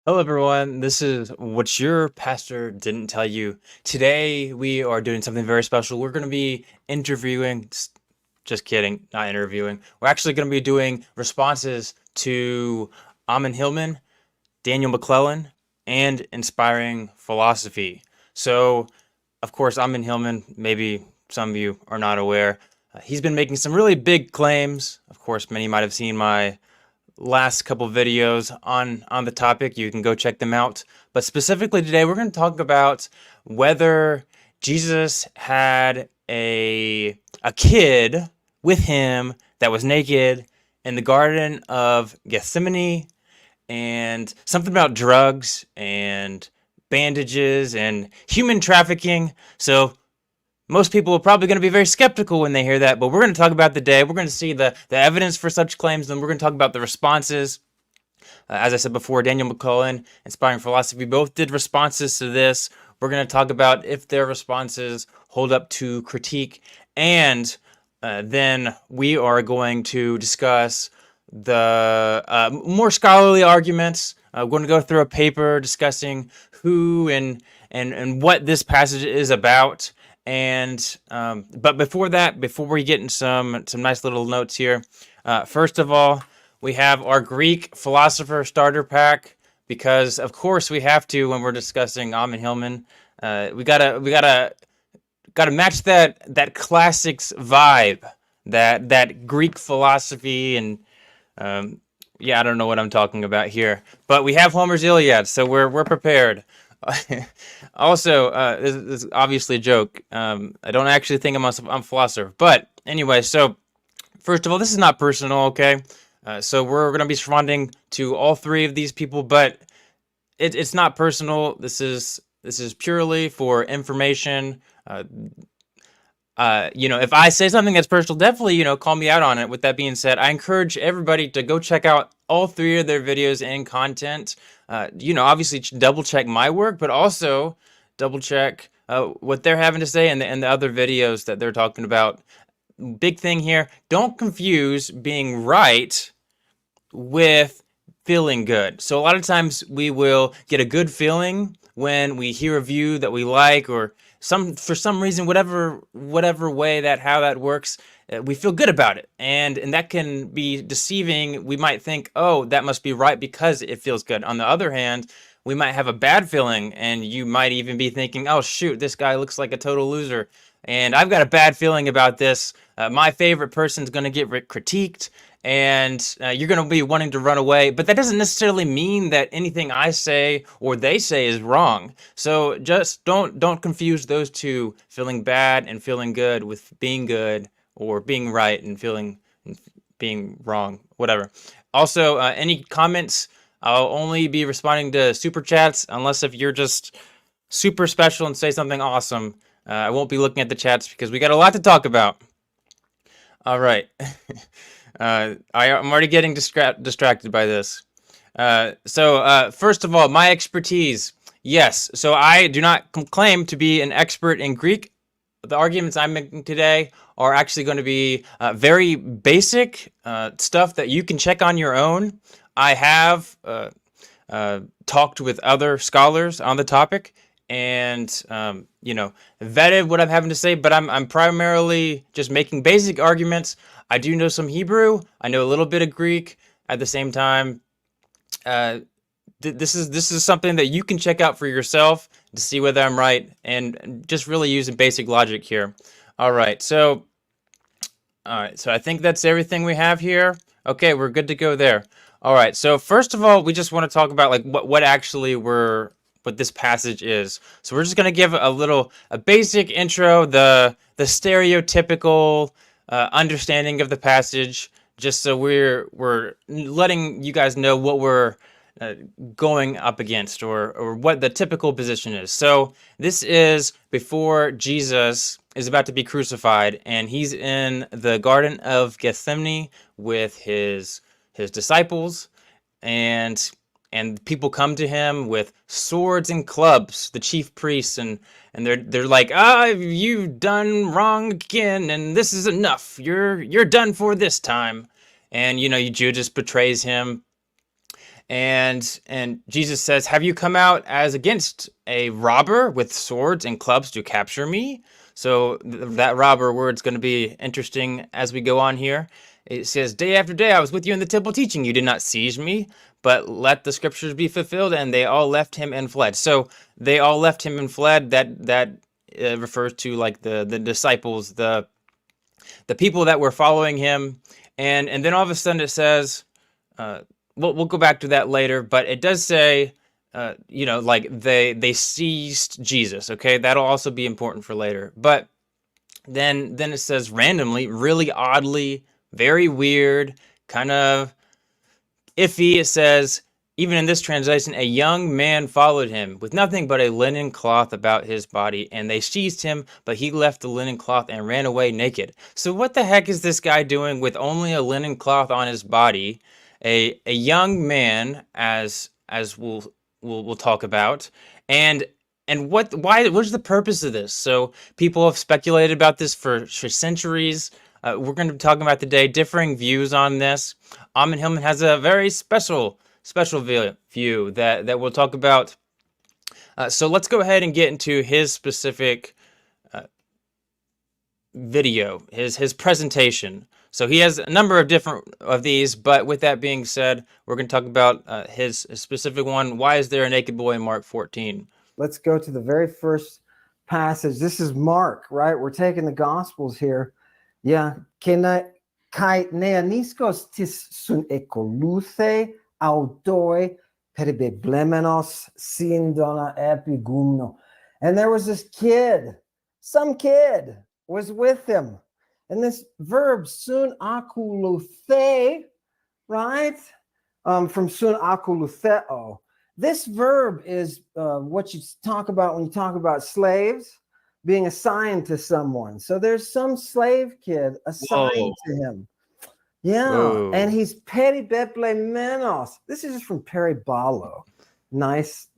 Hello, everyone. This is What Your Pastor Didn't Tell You. Today, we are doing something very special. We're going to be interviewing, just kidding, not interviewing. We're actually going to be doing responses to Ammon Hillman, Daniel McClellan, and inspiring philosophy. So, of course, Ammon Hillman, maybe some of you are not aware, he's been making some really big claims. Of course, many might have seen my last couple videos on the topic. You can go check them out. But specifically today, we're going to talk about whether Jesus had a kid with him that was naked in the Garden of Gethsemane, and something about drugs and bandages and human trafficking. So most people are probably going to be very skeptical when they hear that, but we're going to talk about the day. We're going to see the evidence for such claims, and we're going to talk about the responses. As I said before, Daniel McClellan, Inspiring Philosophy, both did responses to this. We're going to talk about if their responses hold up to critique, and then we are going to discuss the more scholarly arguments. We're going to go through a paper discussing who and what this passage is about. And but before that, before we get in some nice little notes here, first of all, we have our Greek philosopher starter pack, because of course we have to when we're discussing Ammon Hillman. We gotta match that classics vibe, that Greek philosophy, and yeah, I don't know what I'm talking about here, but we have Homer's Iliad, so we're prepared. Also, this is obviously a joke. I don't actually think I'm a philosopher, but anyway. So first of all, this is not personal, okay? So we're gonna be responding to all three of these people, but it's not personal. This is purely for information. If I say something that's personal, definitely, call me out on it. With that being said, I encourage everybody to go check out all three of their videos and content. Obviously double check my work, but also double check what they're having to say and the other videos that they're talking about. Big thing here, don't confuse being right with feeling good. So a lot of times we will get a good feeling when we hear a view that we like, or for some reason, whatever way how that works, we feel good about it, and that can be deceiving. We might think, oh, that must be right because it feels good. On the other hand, we might have a bad feeling, and you might even be thinking, oh shoot, this guy looks like a total loser, and I've got a bad feeling about this. My favorite person's going to get critiqued, and you're going to be wanting to run away. But that doesn't necessarily mean that anything I say or they say is wrong. So just don't confuse those two, feeling bad and feeling good, with being good or being right and being wrong, whatever. Also, any comments, I'll only be responding to super chats, unless if you're just super special and say something awesome. I won't be looking at the chats because we got a lot to talk about. All right. I'm already getting distracted by this. So first of all, my expertise. Yes, so I do not claim to be an expert in Greek. The arguments I'm making today are actually going to be very basic stuff that you can check on your own. I have talked with other scholars on the topic, and vetted what I'm having to say, but I'm primarily just making basic arguments. I do know some Hebrew. I know a little bit of Greek. At the same time, this is something that you can check out for yourself to see whether I'm right, and just really using basic logic here. All right, so I think that's everything we have here. Okay, we're good to go there. All right, so first of all, we just want to talk about like what this passage is. So we're just gonna give a basic intro, the stereotypical understanding of the passage, just so we're letting you guys know what we're going up against, or what the typical position is. So this is before Jesus is about to be crucified, and he's in the Garden of Gethsemane with his disciples, and people come to him with swords and clubs, the chief priests, and they're like, you've done wrong again, and this is enough. You're done for this time. And Judas betrays him, And Jesus says, "Have you come out as against a robber with swords and clubs to capture me?" So that robber word's going to be interesting as we go on here. It says, "Day after day I was with you in the temple teaching. You did not seize me, but let the scriptures be fulfilled." And they all left him and fled. So they all left him and fled. That refers to like the disciples, the people that were following him. And then all of a sudden it says, uh, we'll go back to that later, but it does say, like they seized Jesus. Okay, that'll also be important for later. But then it says randomly, really oddly, very weird, kind of iffy. It says, even in this translation, a young man followed him with nothing but a linen cloth about his body, and they seized him, but he left the linen cloth and ran away naked. So what the heck is this guy doing with only a linen cloth on his body? A young man, as we'll talk about, and what's the purpose of this? So people have speculated about this for centuries. We're going to be talking about today differing views on this. Ammon Hillman has a very special view that we'll talk about. So let's go ahead and get into his specific video, his presentation. So he has a number of different of these, but with that being said, we're going to talk about his specific one. Why is there a naked boy in Mark 14? Let's go to the very first passage. This is Mark, right? We're taking the Gospels here. Yeah. Kai neaniskos tis sun ekoluthe audoi peribeblemenos sindona epigumno. And there was this kid, some kid was with him. And this verb sun akuluthe, right? From sun akulutheo. This verb is what you talk about when you talk about slaves being assigned to someone. So there's some slave kid assigned to him. Yeah. Whoa. And he's peribeblemenos. This is just from peribalo. Nice,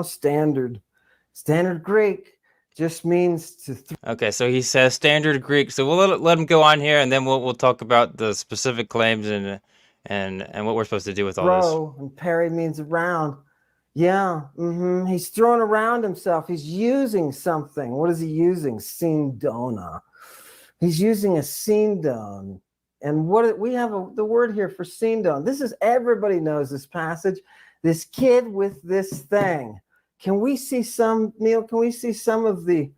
standard Greek. Just means to. Okay, so he says standard Greek. So we'll let him go on here, and then we'll talk about the specific claims and what we're supposed to do with all this. And peri means around. Yeah. He's throwing around himself. He's using something. What is he using? Sindona. He's using a sindon. And what we have the word here for sindon. This is, everybody knows this passage. This kid with this thing. Can we see some, Neil? Can we see some of the,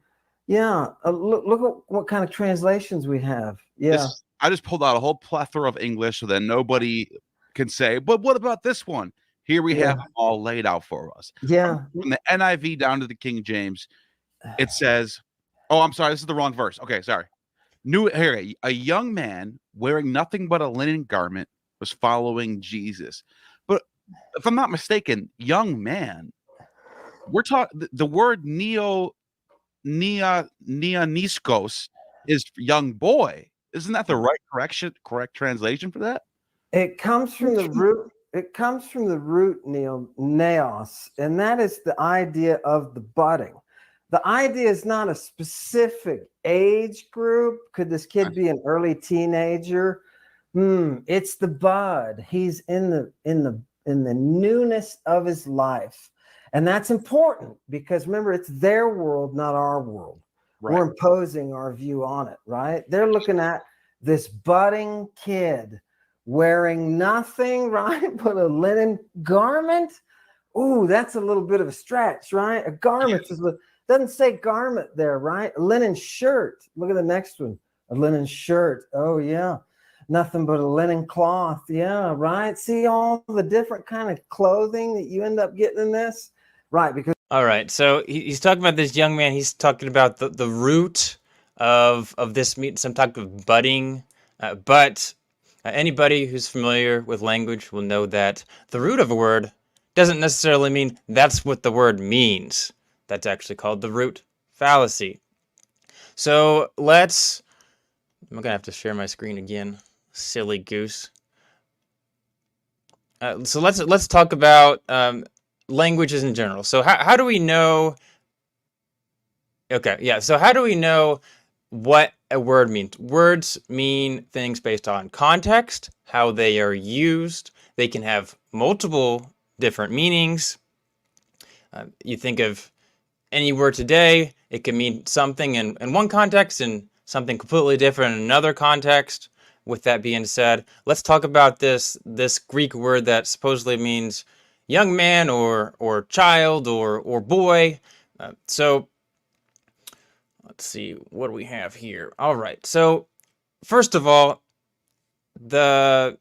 look at what kind of translations we have. Yeah. I just pulled out a whole plethora of English so that nobody can say, but what about this one? Here we have them all laid out for us. Yeah. From the NIV down to the King James, it says, oh, I'm sorry, this is the wrong verse. Okay, sorry. A young man wearing nothing but a linen garment was following Jesus. But if I'm not mistaken, young man, we're talking the word neaniskos is young boy. Isn't that the right correct translation for that? It comes from the root. It comes from the root, Neil, neos, and that is the idea of the budding. The idea is not a specific age group. Could this kid be an early teenager? It's the bud. He's in the newness of his life. And that's important because remember, it's their world, not our world. Right. We're imposing our view on it, right? They're looking at this budding kid wearing nothing, right, but a linen garment. Ooh, that's a little bit of a stretch, right? A garment doesn't say garment there, right? A linen shirt. Look at the next one. A linen shirt. Oh, yeah. Nothing but a linen cloth. Yeah, right? See all the different kind of clothing that you end up getting in this? Right, because all right, so he's talking about this young man. He's talking about the root of this meat, some type of budding. But anybody who's familiar with language will know that the root of a word doesn't necessarily mean that's what the word means. That's actually called the root fallacy. So I'm gonna have to share my screen again. Silly goose. So let's talk about languages in general. So how do we know? Okay, yeah. So how do we know what a word means? Words mean things based on context, how they are used. They can have multiple different meanings. You think of any word today, it can mean something in one context and something completely different in another context. With that being said, let's talk about this Greek word that supposedly means young man or child or boy. So let's see, what do we have here? All right. So first of all, there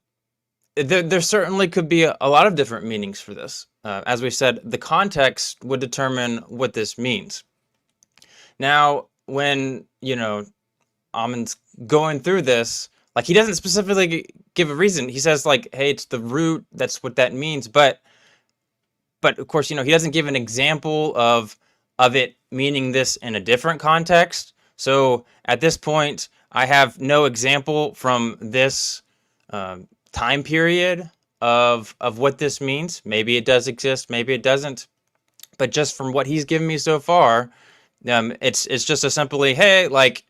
certainly could be a lot of different meanings for this. As we said, the context would determine what this means. Now, when, Ammon's going through this, like, he doesn't specifically give a reason. He says, like, hey, it's the root, that's what that means. But of course, he doesn't give an example of it meaning this in a different context. So at this point, I have no example from this time period of what this means. Maybe it does exist, maybe it doesn't. But just from what he's given me so far, it's just a simply, hey, like,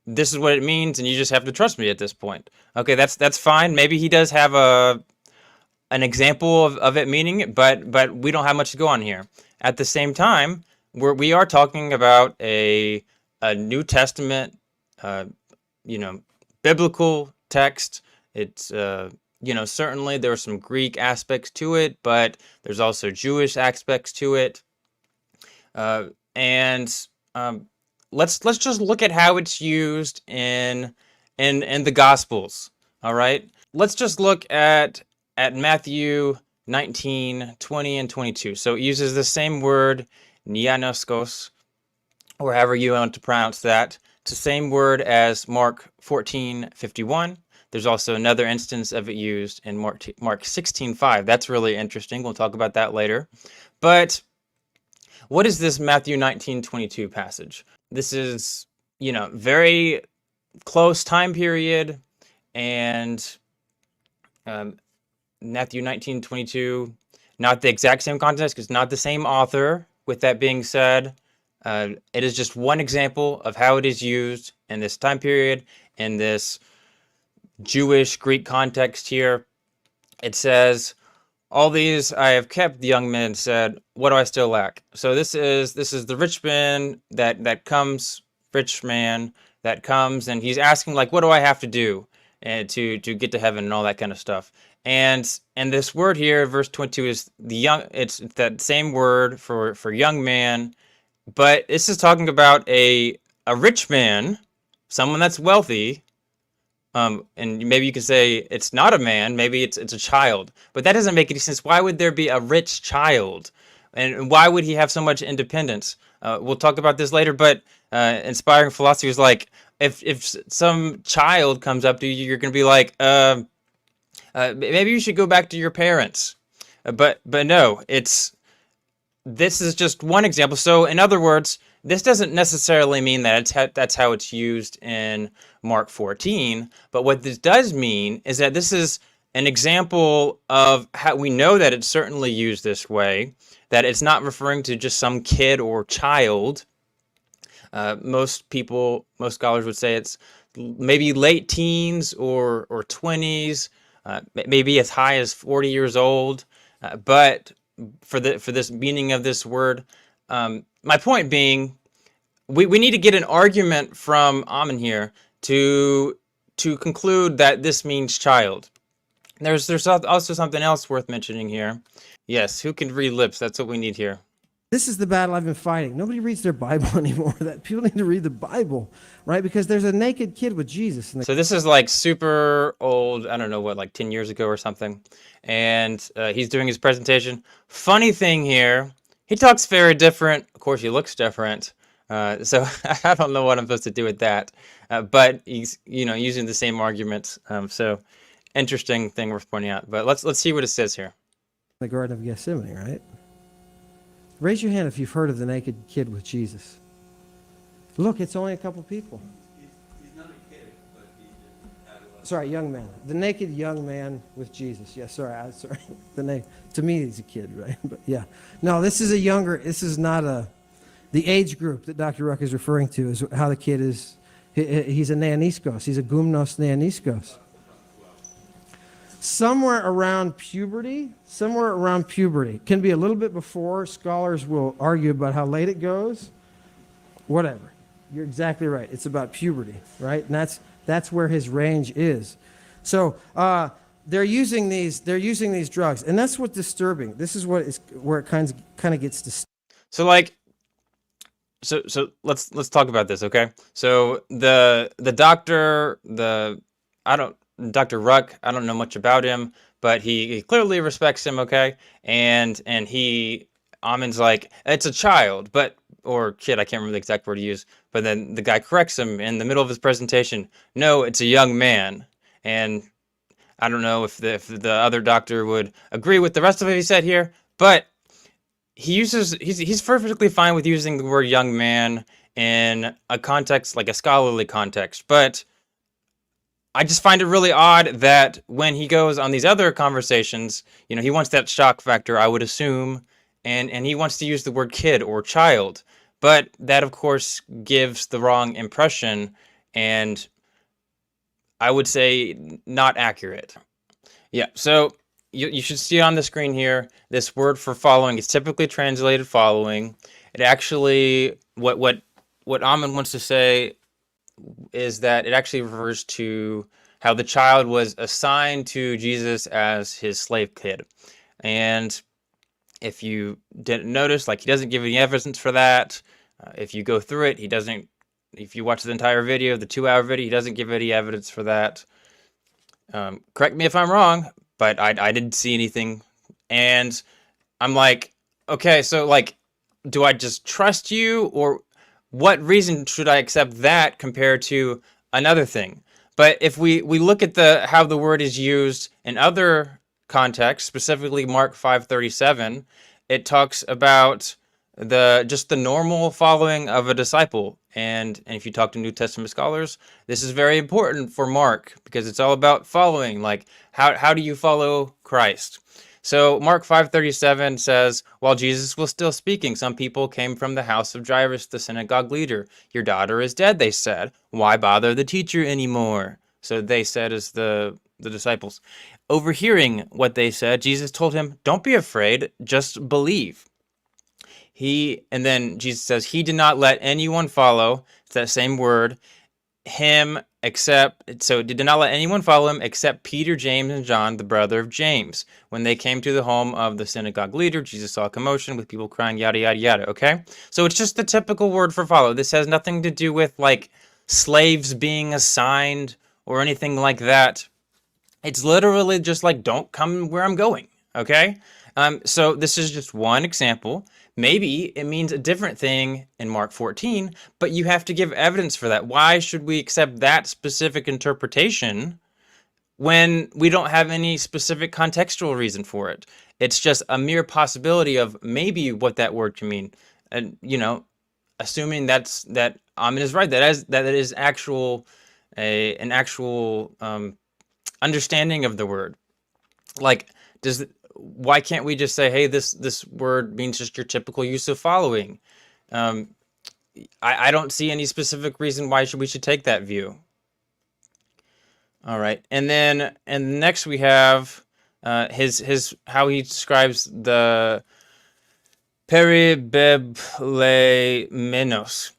this is what it means, and you just have to trust me at this point. Okay, that's fine. Maybe he does have an example of it meaning it, but we don't have much to go on here. At the same time, we are talking about a New Testament, biblical text. It's certainly there are some Greek aspects to it, but there's also Jewish aspects to it. And let's just look at how it's used in the Gospels. All right, let's just look at Matthew 19, 20, and 22. So it uses the same word, nianoskos, or however you want to pronounce that. It's the same word as Mark 14:51. There's also another instance of it used in Mark 16:5. That's really interesting. We'll talk about that later. But what is this Matthew 19:22 passage? This is, very close time period, and Matthew 19:22, not the exact same context, because not the same author. With that being said, it is just one example of how it is used in this time period, in this Jewish Greek context here. It says, all these I have kept, the young man said, what do I still lack? So this is the rich man that comes, and he's asking, like, what do I have to do to get to heaven and all that kind of stuff. And this word here, verse 22, is it's that same word for young man, but this is talking about a rich man, someone that's wealthy. And maybe you could say it's not a man, maybe it's a child, but that doesn't make any sense. Why would there be a rich child? And why would he have so much independence? We'll talk about this later, but inspiring philosophy is like, if some child comes up to you, you're going to be like, maybe you should go back to your parents. But no, this is just one example. So in other words, this doesn't necessarily mean that that's how it's used in Mark 14. But what this does mean is that this is an example of how we know that it's certainly used this way, that it's not referring to just some kid or child. Most scholars would say it's maybe late teens or 20s, maybe as high as 40 years old. But for this meaning of this word, my point being, we need to get an argument from Ammon here to conclude that this means child. There's also something else worth mentioning here. Yes, who can read lips? That's what we need here. This is the battle I've been fighting. Nobody reads their Bible anymore. That people need to read the Bible, right? Because there's a naked kid with Jesus. So this is like super old, I don't know what, like 10 years ago or something. And he's doing his presentation. Funny thing here, he talks very different. Of course, he looks different. So I don't know what I'm supposed to do with that. But he's, using the same arguments. So interesting thing worth pointing out. But let's see what it says here. The Garden of Gethsemane, right? Raise your hand if you've heard of the naked kid with Jesus. Look, it's only a couple people. He's not a kid, but he's an adolescent. Sorry, young man. The naked young man with Jesus. Yeah, sorry. To me, he's a kid, right? But yeah. No, this is not the age group that Dr. Ruck is referring to is how the kid is. He's a neaniskos. He's a gumnos neaniskos. somewhere around puberty. Somewhere around puberty. Can be a little bit before. Scholars will argue about how late it goes. Whatever. You're exactly right. It's about puberty, right? And that's where his range is. So they're using these drugs, and that's what's disturbing. This is where it kind of gets disturbing. So like, so let's talk about this, okay? So the doctor, Dr. Ruck, I don't know much about him, but he clearly respects him, okay? And Ammon's like, it's a child, or kid, I can't remember the exact word he used, but then the guy corrects him in the middle of his presentation. No, it's a young man. And I don't know if the other doctor would agree with the rest of what he said here, but he's perfectly fine with using the word young man in a context, like a scholarly context, but I just find it really odd that when he goes on these other conversations, he wants that shock factor, I would assume, and he wants to use the word kid or child, but that of course gives the wrong impression, and I would say not accurate. Yeah, so you should see it on the screen here. This word for following is typically translated following. It actually, what Ammon wants to say is that it actually refers to how the child was assigned to Jesus as his slave kid. And if you didn't notice, like, he doesn't give any evidence for that. If you go through it, if you watch the entire video, the 2-hour video, he doesn't give any evidence for that. Correct me if I'm wrong, but I didn't see anything. And I'm like, okay, so like, do I just trust you, or what reason should I accept that compared to another thing? But if we look at how the word is used in other contexts, specifically Mark 5:37, it talks about just the normal following of a disciple. And if you talk to New Testament scholars, this is very important for Mark because it's all about following. Like, how do you follow Christ? So Mark 5:37 says, while Jesus was still speaking, some people came from the house of Jairus, the synagogue leader. Your daughter is dead, they said. Why bother the teacher anymore? So they said as the disciples. Overhearing what they said, Jesus told him, don't be afraid, just believe. And then Jesus says, he did not let anyone follow, it's that same word, him did not let anyone follow him except Peter, James, and John, the brother of James. When they came to the home of the synagogue leader, Jesus saw a commotion with people crying, yada, yada, yada, okay? So it's just the typical word for follow. This has nothing to do with, like, slaves being assigned or anything like that. It's literally just like, don't come where I'm going, okay? So this is just one example. Maybe it means a different thing in Mark 14, but you have to give evidence for that. Why should we accept that specific interpretation when we don't have any specific contextual reason for it? It's just a mere possibility of maybe what that word can mean. And, assuming that Ammon is right, that it is an actual understanding of the word. Like, why can't we just say, hey, this word means just your typical use of following? I don't see any specific reason why we should take that view. All right, and next we have his how he describes the peribeblemenos,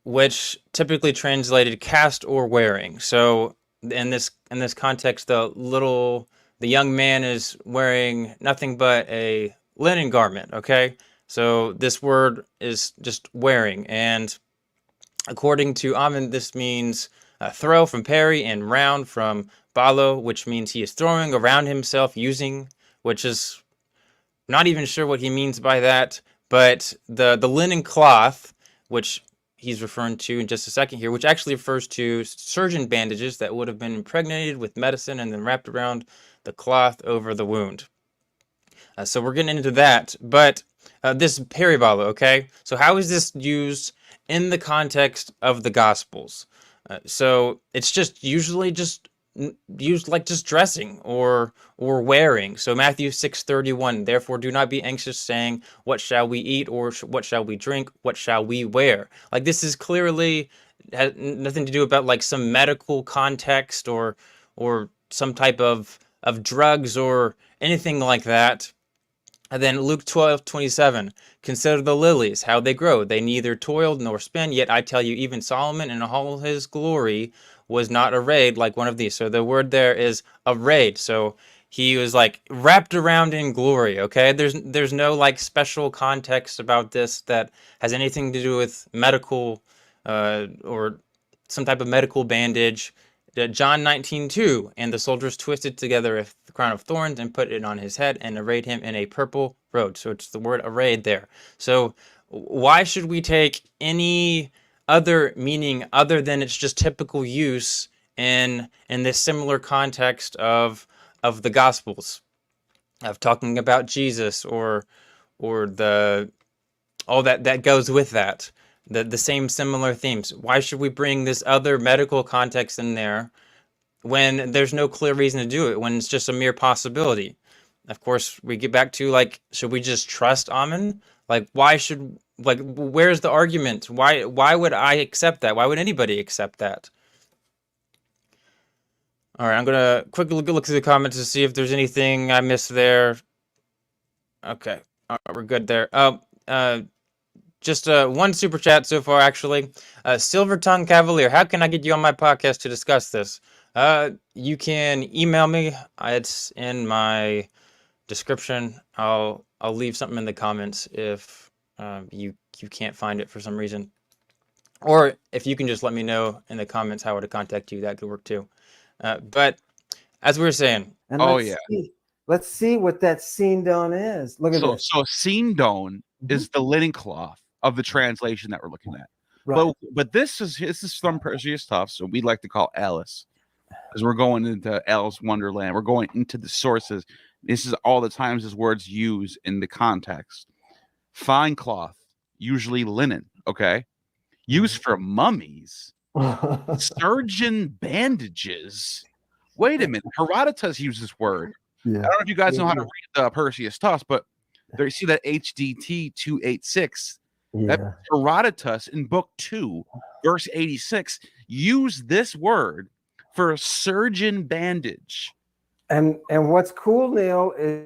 which typically translated cast or wearing. So in this context, the young man is wearing nothing but a linen garment, okay? So this word is just wearing, and according to Ammon, this means throw from peri and round from balo, which means he is throwing around himself using, which is not even sure what he means by that, but the linen cloth, which he's referring to in just a second here, which actually refers to surgeon bandages that would have been impregnated with medicine and then wrapped around the cloth over the wound. So we're getting into that, but this peribalo, okay? So how is this used in the context of the Gospels? So it's just usually just used like just dressing or wearing. So Matthew 6:31, therefore do not be anxious saying, what shall we eat, or what shall we drink, what shall we wear? Like, this is clearly has nothing to do about like some medical context or some type of drugs or anything like that. And then Luke 12:27, consider the lilies, how they grow. They neither toil nor spin, yet I tell you, even Solomon in all his glory was not arrayed like one of these. So the word there is arrayed. So he was like wrapped around in glory. Okay, there's no like special context about this that has anything to do with medical or some type of medical bandage. John 19:2, and the soldiers twisted together a crown of thorns and put it on his head and arrayed him in a purple robe. So it's the word arrayed there. So why should we take any other meaning other than it's just typical use in this similar context of the Gospels, of talking about Jesus or the all that goes with that, the same similar themes? Why should we bring this other medical context in there when there's no clear reason to do it, when it's just a mere possibility? Of course, we get back to like, should we just trust Ammon? Like, where's the argument? Why would I accept that? Why would anybody accept that? All right, I'm gonna quickly look through the comments to see if there's anything I missed there. Okay, all right, we're good there. Just one super chat so far, actually. Silver Tongue Cavalier, how can I get you on my podcast to discuss this? You can email me. It's in my description. I'll leave something in the comments if you can't find it for some reason, or if you can just let me know in the comments how to contact you, that could work too. But as we were saying, And Oh, let's yeah. let's see what that Sindon is. Look at this. So Sindon is the linen cloth of the translation that we're looking at. Right. But this is from Perseus stuff, so we like to call Alice, because we're going into Alice Wonderland. We're going into the sources. This is all the times this word's used in the context. Fine cloth, usually linen, okay? Used for mummies, surgeon bandages. Wait a minute, Herodotus used this word. Yeah. I don't know if you guys know how to read Perseus Tuss, but there you see that HDT 286. That Herodotus in book 2, verse 86, used this word for surgeon bandage. And what's cool, Neil, is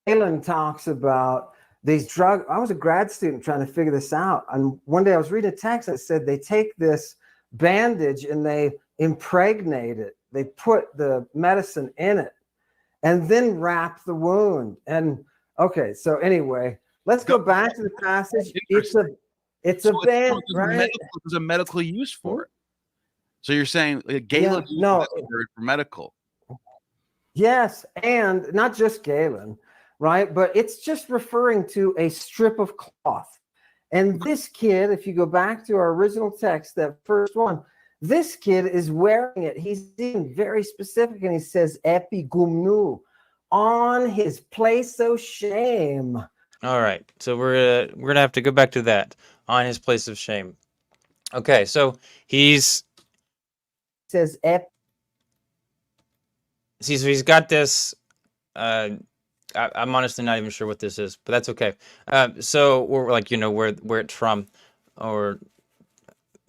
McCllelan talks about these drugs. I was a grad student trying to figure this out. And one day I was reading a text that said they take this bandage and they impregnate it. They put the medicine in it and then wrap the wound. And okay, so anyway, let's go back to the passage. It's a band, right? There's a medical use for it. So you're saying Galen used that word for medical. Yes, and not just Galen, right? But it's just referring to a strip of cloth. And this kid, if you go back to our original text, that first one, this kid is wearing it. He's being very specific, and he says epigumnu, on his place of shame. all right, so we're gonna have to go back to that, on his place of shame. Okay, so he's Says so he's got this. I'm honestly not even sure what this is, but that's okay. So we're like, where it's from, or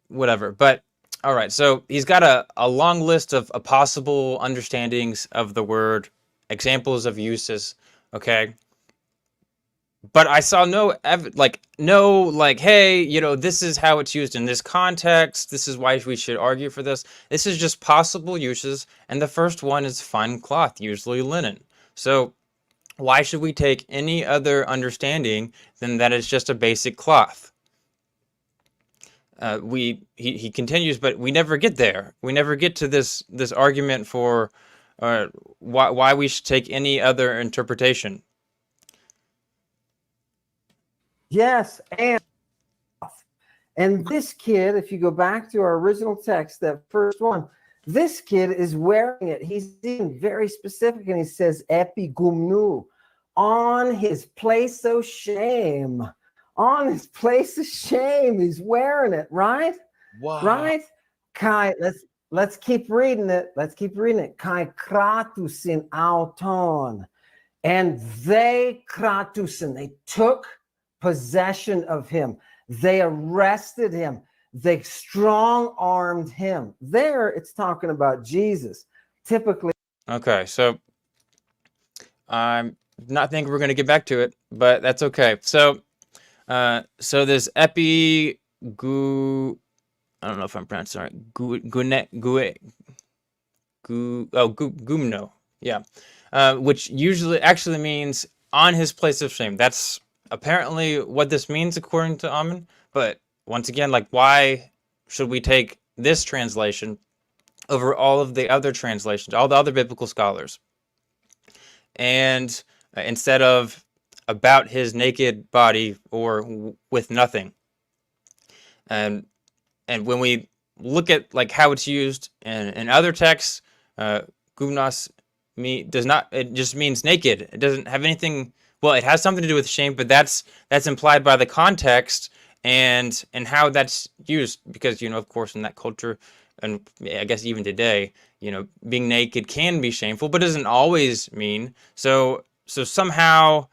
whatever. But all right, so he's got a long list of possible understandings of the word, examples of uses. Okay. But I saw no, hey, this is how it's used in this context. This is why we should argue for this. This is just possible uses. And the first one is fine cloth, usually linen. So why should we take any other understanding than that it's just a basic cloth? He continues, but we never get there. We never get to this argument for why we should take any other interpretation. yes, and this kid, if you go back to our original text, that first one, this kid is wearing it. He's being very specific, and he says epigumnu, on his place of shame. On his place of shame, he's wearing it, right? Wow. Right? Kai, let's keep reading it. Let's keep reading it. Kai kratusin auton. And they kratusin, they took possession of him. They arrested him. They strong-armed him. There, it's talking about Jesus. Typically. Okay, so I'm not think we're gonna get back to it, but that's okay. So, so this I don't know if I'm pronouncing it right. Gumno. Yeah. Which usually actually means on his place of shame. That's apparently what this means according to Ammon. But once again, like, why should we take this translation over all of the other translations, all the other biblical scholars? And instead of about his naked body or with nothing. And when we look at like how it's used in other texts, gumnos does not, it just means naked. It doesn't have anything, well, it has something to do with shame, but that's implied by the context and how that's used, because, you know, of course, in that culture, and I guess even today, you know, being naked can be shameful, but doesn't always mean. So somehow,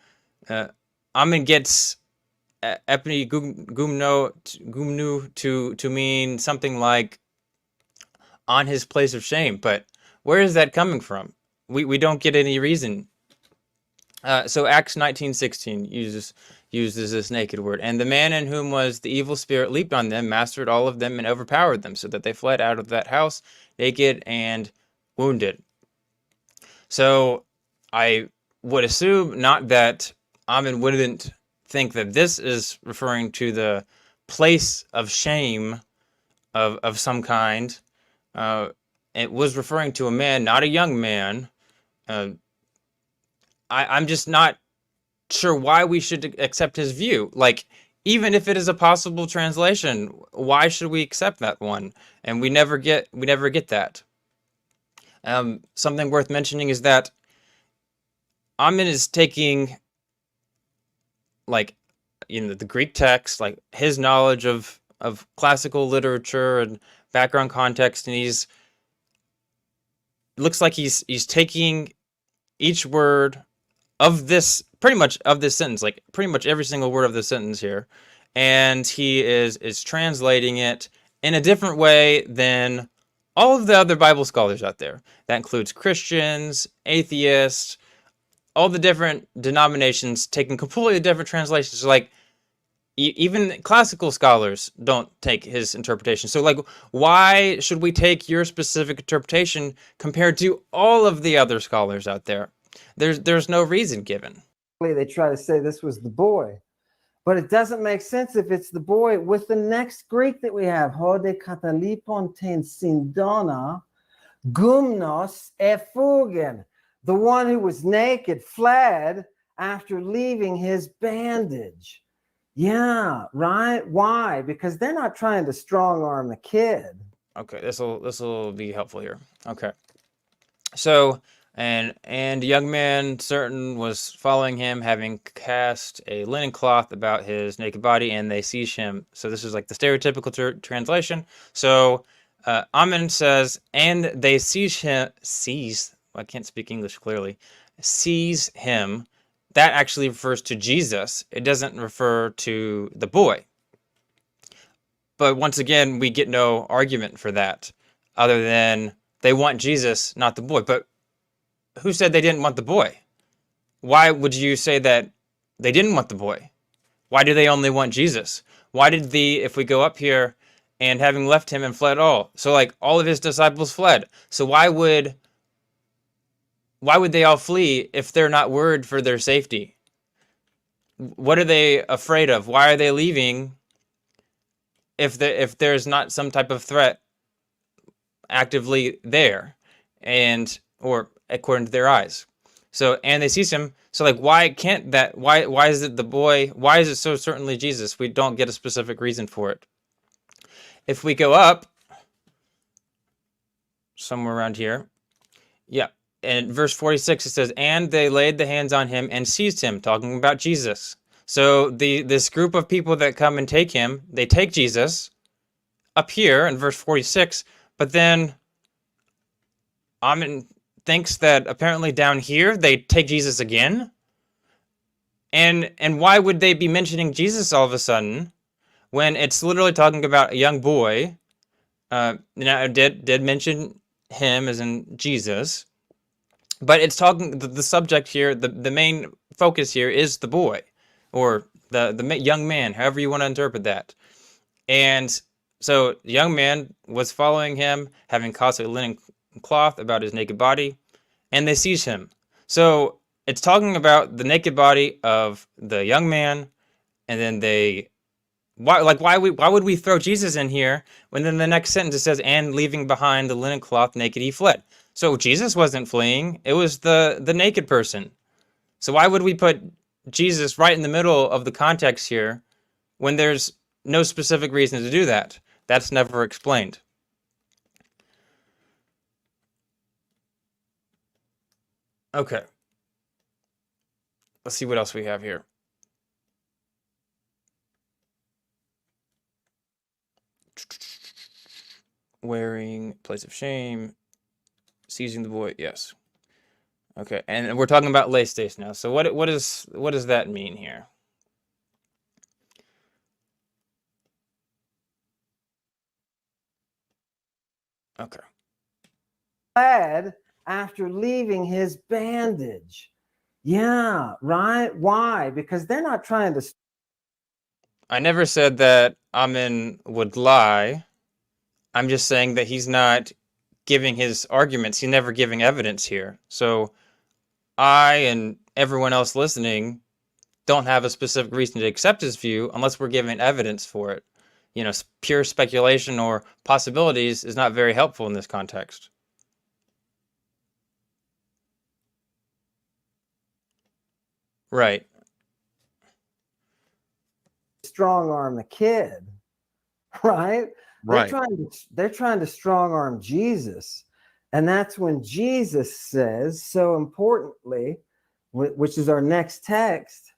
Ammon gets epny gumnu to mean something like on his place of shame. But where is that coming from? We don't get any reason. So Acts 19:16 uses this naked word. And the man in whom was the evil spirit leaped on them, mastered all of them, and overpowered them, so that they fled out of that house naked and wounded. So I would assume not that Ammon wouldn't think that this is referring to the place of shame of some kind. It was referring to a man, not a young man. I'm just not sure why we should accept his view. Like, even if it is a possible translation, why should we accept that one? And we never get that. Something worth mentioning is that Ammon is taking, like, you know, the Greek text, like his knowledge of classical literature and background context, and looks like he's taking each word of this, pretty much of this sentence, like pretty much every single word of the sentence here, and he is translating it in a different way than all of the other Bible scholars out there. That includes Christians, atheists, all the different denominations taking completely different translations. Like, even classical scholars don't take his interpretation. So, like, why should we take your specific interpretation compared to all of the other scholars out there? There's no reason given. They try to say this was the boy, but it doesn't make sense if it's the boy with the next Greek that we have, hode katalipon ten sindona gumnos efugen, the one who was naked fled after leaving his bandage. Yeah, right. Why? Because they're not trying to strong arm the kid. Okay, this will be helpful here. Okay, so and young man certain was following him, having cast a linen cloth about his naked body, and they seized him. So this is like the stereotypical translation. So Ammon says, and they seize him. I can't speak English clearly. Seize him. That actually refers to Jesus. It doesn't refer to the boy. But once again, we get no argument for that, other than they want Jesus, not the boy. But who said they didn't want the boy? Why would you say that they didn't want the boy? Why do they only want Jesus? Why did if we go up here, and having left him and fled all? So, like, all of his disciples fled. So why would they all flee if they're not worried for their safety? What are they afraid of? Why are they leaving if there's not some type of threat actively there, or according to their eyes? So, and they seize him. So, like, why can't that? Why is it the boy? Why is it so certainly Jesus? We don't get a specific reason for it. If we go up somewhere around here, yeah. In verse 46, it says, and they laid the hands on him and seized him, talking about Jesus. So this group of people that come and take him, they take Jesus up here in verse 46, but then Ammon thinks that apparently down here they take Jesus again. And why would they be mentioning Jesus all of a sudden when it's literally talking about a young boy? Now, it did mention him as in Jesus. But it's talking the subject here, the main focus here is the boy, or the young man, however you want to interpret that. And so the young man was following him, having caused a linen cloth about his naked body, and they seize him. So it's talking about the naked body of the young man, and then why would we throw Jesus in here when then the next sentence it says, and leaving behind the linen cloth naked he fled. So Jesus wasn't fleeing, it was the naked person. So why would we put Jesus right in the middle of the context here when there's no specific reason to do that? That's never explained. Okay. Let's see what else we have here. Wearing place of shame, seizing the boy. Yes. Okay, and we're talking about lay states now. So what does that mean here? Okay. Fled after leaving his bandage. Yeah, right. Why? Because they're not trying to. I never said that Ammon would lie. I'm just saying that he's not giving his arguments. He's never giving evidence here. So I and everyone else listening don't have a specific reason to accept his view unless we're given evidence for it. You know, pure speculation or possibilities is not very helpful in this context. Right. Strong arm the kid, right? Right. They're trying to strong arm Jesus. And that's when Jesus says, so importantly, which is our next text.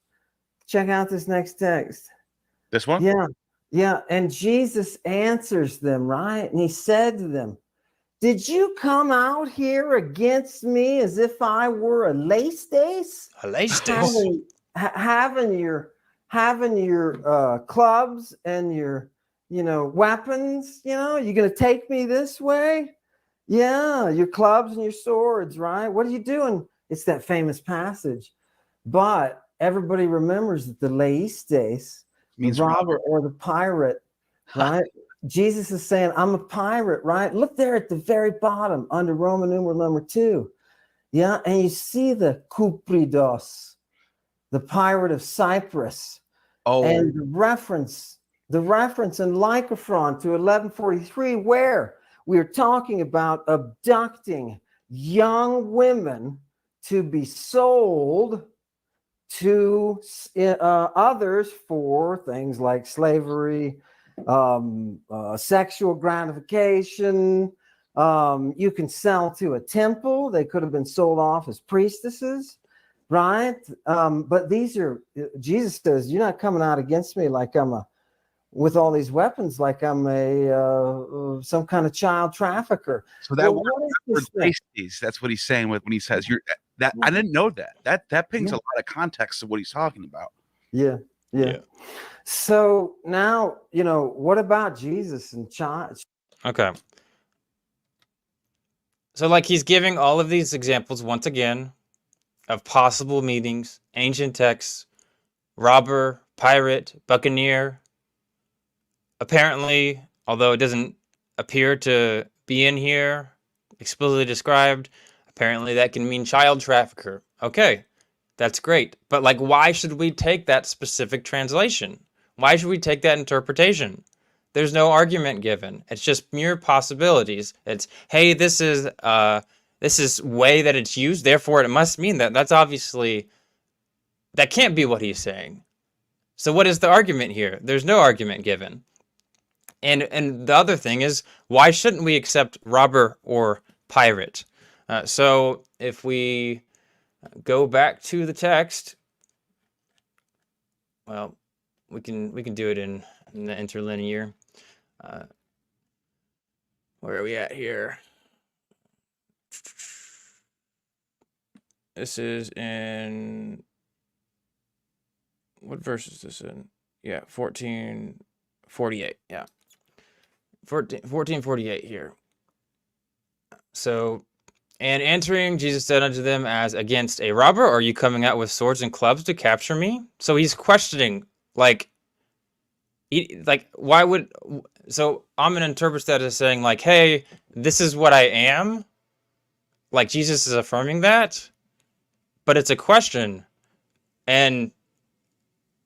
Check out this next text. This one? Yeah. Yeah. And Jesus answers them, right? And he said to them, did you come out here against me as if I were a lace having your clubs and your weapons? You're gonna take me this way? Yeah, your clubs and your swords, right? What are you doing? It's that famous passage, but everybody remembers that the laistes Means robber or the pirate, right? Jesus is saying, I'm a pirate, right? Look there at the very bottom under Roman numeral number 2. Yeah, and you see the Kupridos, the pirate of Cyprus. Oh, And the reference in Lycophron to 1143, where we're talking about abducting young women to be sold to others for things like slavery, sexual gratification. You can sell to a temple. They could have been sold off as priestesses, right? But Jesus says, you're not coming out against me like with all these weapons, like I'm some kind of child trafficker. so that Well, word pasties, that's what he's saying when he says you're that. I didn't know that. That brings a lot of context to what he's talking about. Yeah. So now, what about Jesus and child? Okay. So like he's giving all of these examples once again of possible meanings, ancient texts, robber, pirate, buccaneer. Apparently, although it doesn't appear to be in here explicitly described, apparently that can mean child trafficker. Okay, that's great. But like, why should we take that specific translation? Why should we take that interpretation? There's no argument given. It's just mere possibilities. It's, hey, this is way that it's used, therefore it must mean that. That's obviously, that can't be what he's saying. So what is the argument here? There's no argument given. And the other thing is, why shouldn't we accept robber or pirate? So if we go back to the text, well, we can do it in the interlinear. Where are we at here? This is in, what verse is this in? Yeah, 1448. Yeah. 1448 here. So And answering, Jesus said unto them, as against a robber, are you coming out with swords and clubs to capture me? So he's questioning, like, why would, so Ammon interprets that as saying, like, hey, this is what I am. Like, Jesus is affirming that, but it's a question. And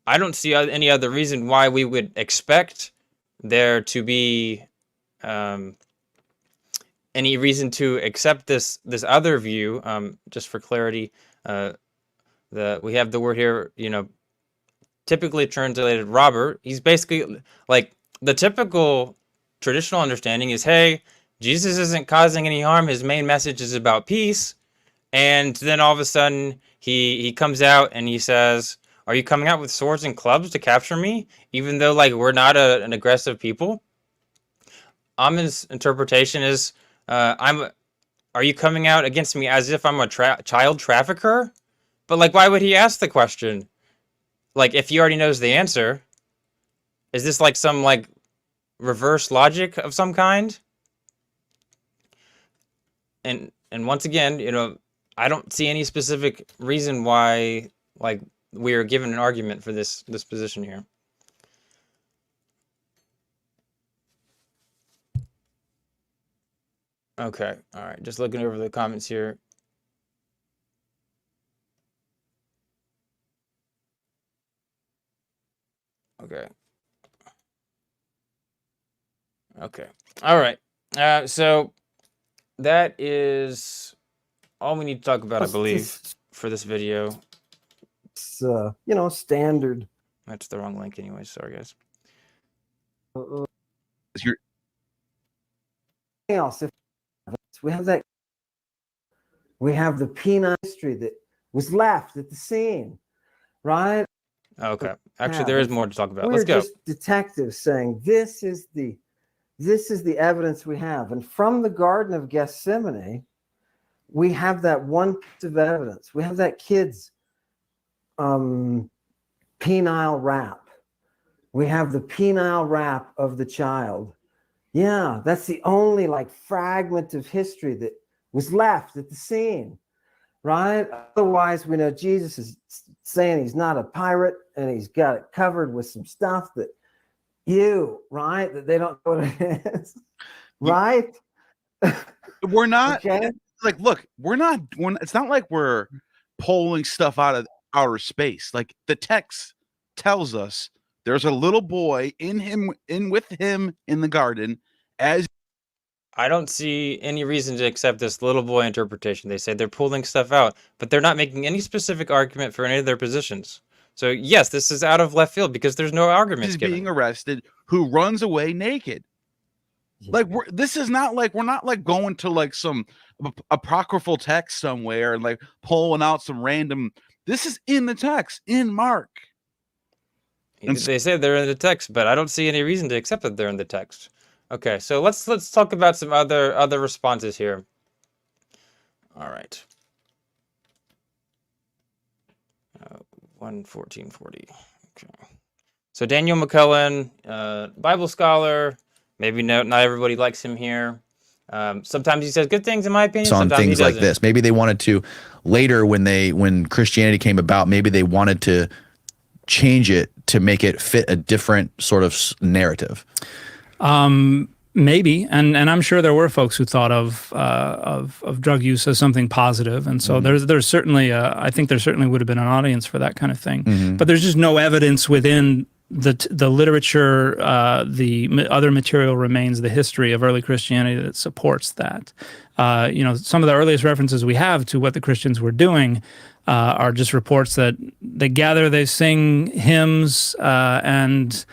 I don't see any other reason why we would expect there to be any reason to accept this other view. Just for clarity, we have the word here, typically translated robber. He's basically like the typical traditional understanding is, hey, Jesus isn't causing any harm. His main message is about peace. And then all of a sudden he comes out and he says, are you coming out with swords and clubs to capture me? Even though like we're not an aggressive people. Ammon's interpretation is, are you coming out against me as if I'm a child trafficker? But like, why would he ask the question? Like, if he already knows the answer, is this like some like reverse logic of some kind? And once again, I don't see any specific reason why like we are given an argument for this position here. Okay, all right. Just looking over the comments here. Okay. Okay. All right. So that is all we need to talk about, I believe, for this video. It's standard. That's the wrong link anyway. Sorry, guys. Else, if we have the penile history that was left at the scene, right? Okay. Actually, there is more to talk about. We're Let's go. just detectives saying this is the evidence we have, and from the Garden of Gethsemane, we have that one piece of evidence. We have that kid's penile wrap. We have the penile wrap of the child. Yeah, that's the only like fragment of history that was left at the scene, right? Otherwise, we know Jesus is saying he's not a pirate and he's got it covered with some stuff that right? That they don't know what it is, right? We're not Okay. like, look, it's not like we're pulling stuff out of outer space. Like the text tells us there's a little boy with him in the garden. As I don't see any reason to accept this little boy interpretation. They say they're pulling stuff out, but they're not making any specific argument for any of their positions. So yes, this is out of left field because there's no arguments given. Being arrested, who runs away naked. Like this is not like we're not like going to like some apocryphal text somewhere and like pulling out some random. This is in the text in Mark. And they say they're in the text, but I don't see any reason to accept that they're in the text. Okay, so let's talk about some other responses here. All right. 1:14:40. Okay. So Daniel McClellan, Bible scholar. Maybe not everybody likes him here. Sometimes he says good things, in my opinion. On sometimes things he like doesn't. this. Maybe they wanted to later when Christianity came about, maybe they wanted to change it to make it fit a different sort of narrative. Maybe, and I'm sure there were folks who thought of drug use as something positive, and so there's certainly I think there certainly would have been an audience for that kind of thing. But there's just no evidence within the literature, the other material remains, the history of early Christianity that supports that. Some of the earliest references we have to what the Christians were doing are just reports that they gather, they sing hymns, and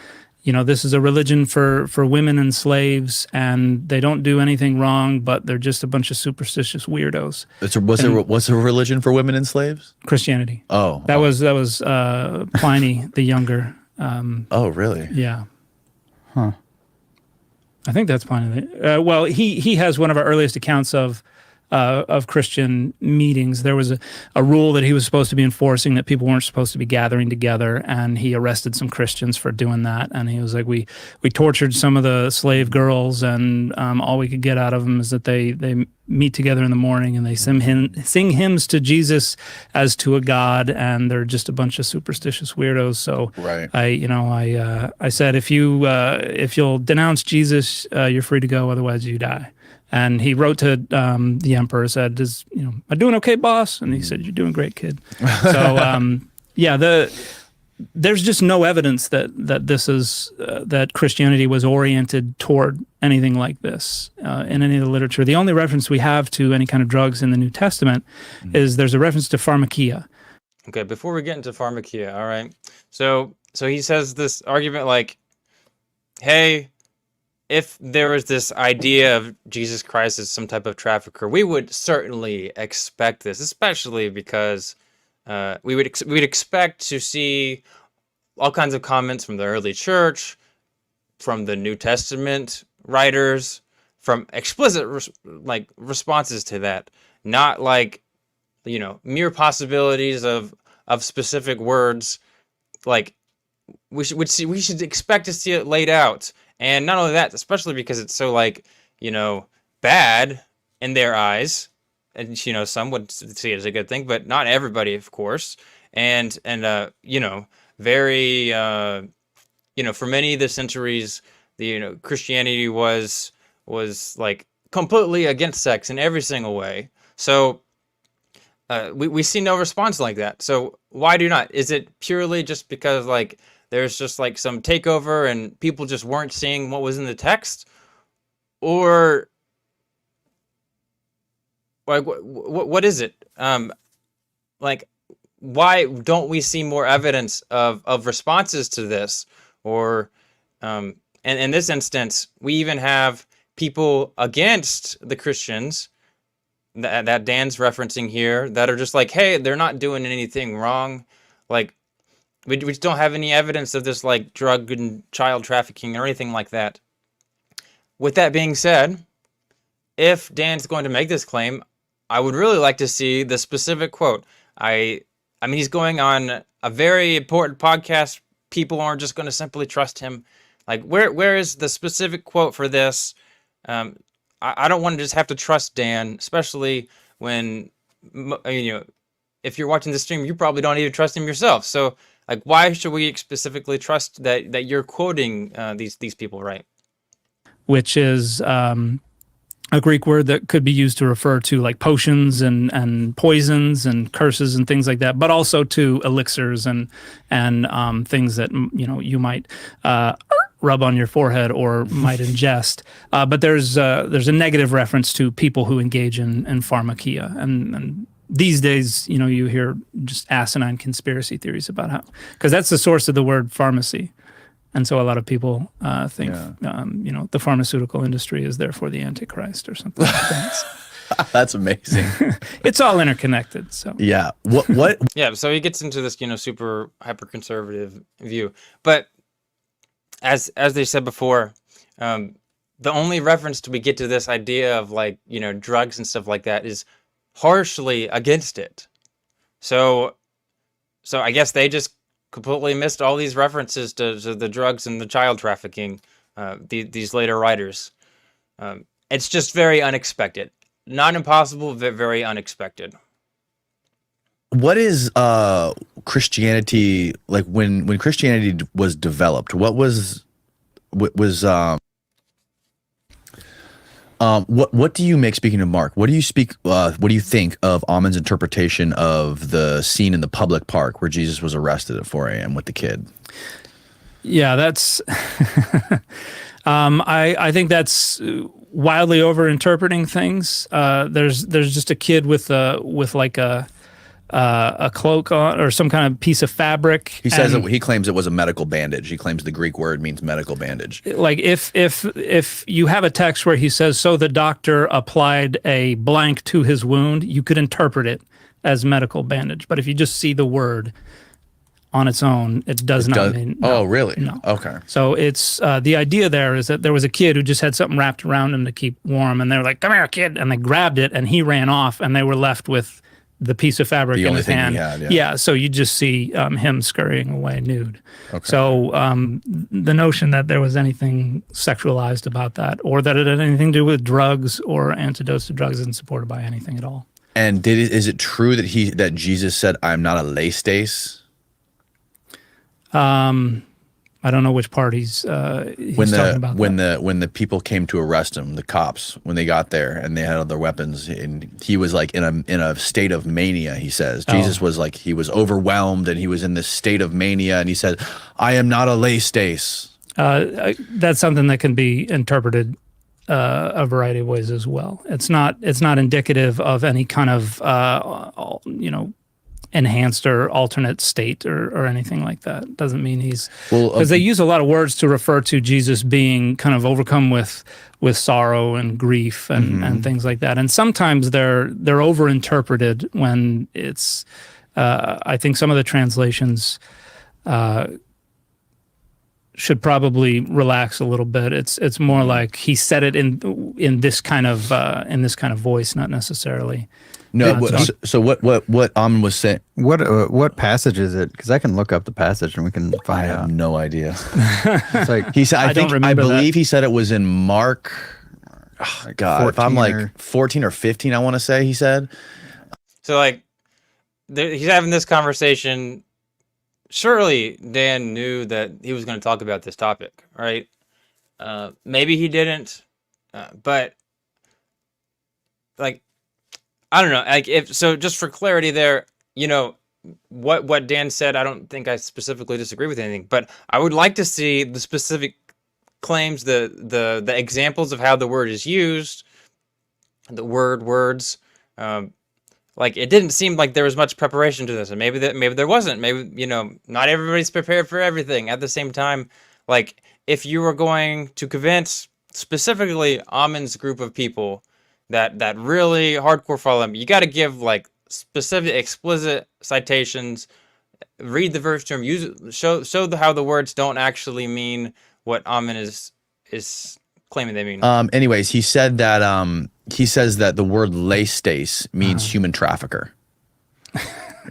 this is a religion for women and slaves, and they don't do anything wrong, but they're just a bunch of superstitious weirdos. What's a religion for women and slaves? Christianity. Oh, that was Pliny the Younger. Oh, really? Yeah. Huh. I think that's Pliny. Well, he has one of our earliest accounts of of Christian meetings. There was a rule that he was supposed to be enforcing, that people weren't supposed to be gathering together, and he arrested some Christians for doing that. And he was like, we tortured some of the slave girls, and all we could get out of them is that they meet together in the morning and they sing hymns to Jesus as to a god, and they're just a bunch of superstitious weirdos. So Right. I said, if you'll denounce Jesus, you're free to go, otherwise you die. And he wrote to the emperor, said, am I doing okay, boss? And he said, you're doing great, kid. So there's just no evidence that this is that Christianity was oriented toward anything like this in any of the literature. The only reference we have to any kind of drugs in the New Testament is there's a reference to pharmakia. Okay, before we get into pharmakia, all right. So he says this argument like, hey, if there was this idea of Jesus Christ as some type of trafficker, we would certainly expect this, especially because we'd expect to see all kinds of comments from the early church, from the New Testament writers, from explicit responses to that, not like mere possibilities of specific words. Like we should expect to see it laid out. And not only that, especially because it's so bad in their eyes, and some would see it as a good thing, but not everybody, of course. And very for many of the centuries, Christianity was like completely against sex in every single way. So we see no response like that. So why do not? Is it purely just because there's just some takeover and people just weren't seeing what was in the text? Or what is it? Why don't we see more evidence of responses to this? Or and in this instance, we even have people against the Christians that Dan's referencing here that are just like, hey, they're not doing anything wrong. We just don't have any evidence of this drug and child trafficking or anything like that. With that being said, if Dan's going to make this claim, I would really like to see the specific quote. I mean, he's going on a very important podcast. People aren't just going to simply trust him. Where is the specific quote for this? I don't want to just have to trust Dan, especially when, if you're watching the stream, you probably don't even trust him yourself. So, why should we specifically trust that you're quoting these people right? Which is a Greek word that could be used to refer to potions and poisons and curses and things like that, but also to elixirs and things that you might rub on your forehead or might ingest. But there's a negative reference to people who engage in pharmakia, and these days, you hear just asinine conspiracy theories about how, because that's the source of the word pharmacy. And so a lot of people think, the pharmaceutical industry is therefore the Antichrist or something like that. That's amazing. It's all interconnected. So yeah. What? Yeah. So he gets into this, super hyper conservative view. But as they said before, the only reference we get to this idea of drugs and stuff like that is harshly against it. So I guess they just completely missed all these references to the drugs and the child trafficking, these later writers. It's just very unexpected. Not impossible, but very unexpected. What is Christianity like when Christianity was developed? What do you make, speaking of Mark, what do you think of Ammon's interpretation of the scene in the public park where Jesus was arrested at 4 a.m. with the kid? Yeah, that's I think that's wildly over-interpreting things. There's just a kid with a cloak on or some kind of piece of fabric. He says he claims it was a medical bandage. He claims the Greek word means medical bandage. If you have a text where he says, so the doctor applied a blank to his wound, you could interpret it as medical bandage. But if you just see the word on its own, it does not mean. No, oh, really? No. Okay. So it's the idea there is that there was a kid who just had something wrapped around him to keep warm, and they were like, "Come here, kid!" and they grabbed it, and he ran off, and they were left with the piece of fabric The in only his thing hand. he had, yeah. Yeah. So you just see him scurrying away nude. Okay. So the notion that there was anything sexualized about that, or that it had anything to do with drugs or antidotes to drugs, isn't supported by anything at all. And is it true that Jesus said, "I'm not a lay stace"? I don't know which part he's talking about. When the people came to arrest him, the cops, when they got there and they had all their weapons, and he was like in a state of mania. He says Jesus was like, he was overwhelmed and he was in this state of mania, and he said, "I am not a lay stace." That's something that can be interpreted a variety of ways as well. It's not indicative of any kind of enhanced or alternate state or anything like that. Doesn't mean he's, because they use a lot of words to refer to Jesus being kind of overcome with sorrow and grief and things like that. And sometimes they're overinterpreted when it's I think some of the translations should probably relax a little bit. It's more like he said it in this kind of voice, not necessarily. No, so what Ammon was saying. What passage is it? Because I can look up the passage and we can I find have out. no idea. It's like He said, I believe that. he said it was in Mark. Oh, God, if I'm 14 like or 14 or 15, I want to say he said. So like, he's having this conversation. Surely Dan knew that he was going to talk about this topic, right? Maybe he didn't, but like, I don't know. Like, if so, just for clarity, there, what Dan said. I don't think I specifically disagree with anything, but I would like to see the specific claims, the examples of how the word is used, the words. Like, it didn't seem like there was much preparation to this, and maybe there wasn't. Maybe not everybody's prepared for everything. At the same time, like, if you were going to convince specifically Ammon's group of people that really hardcore follow him, you got to give like specific, explicit citations. Read the verse to him. Show how the words don't actually mean what Ammon is claiming they mean. Anyways, he said that he says that the word lay stace means human trafficker.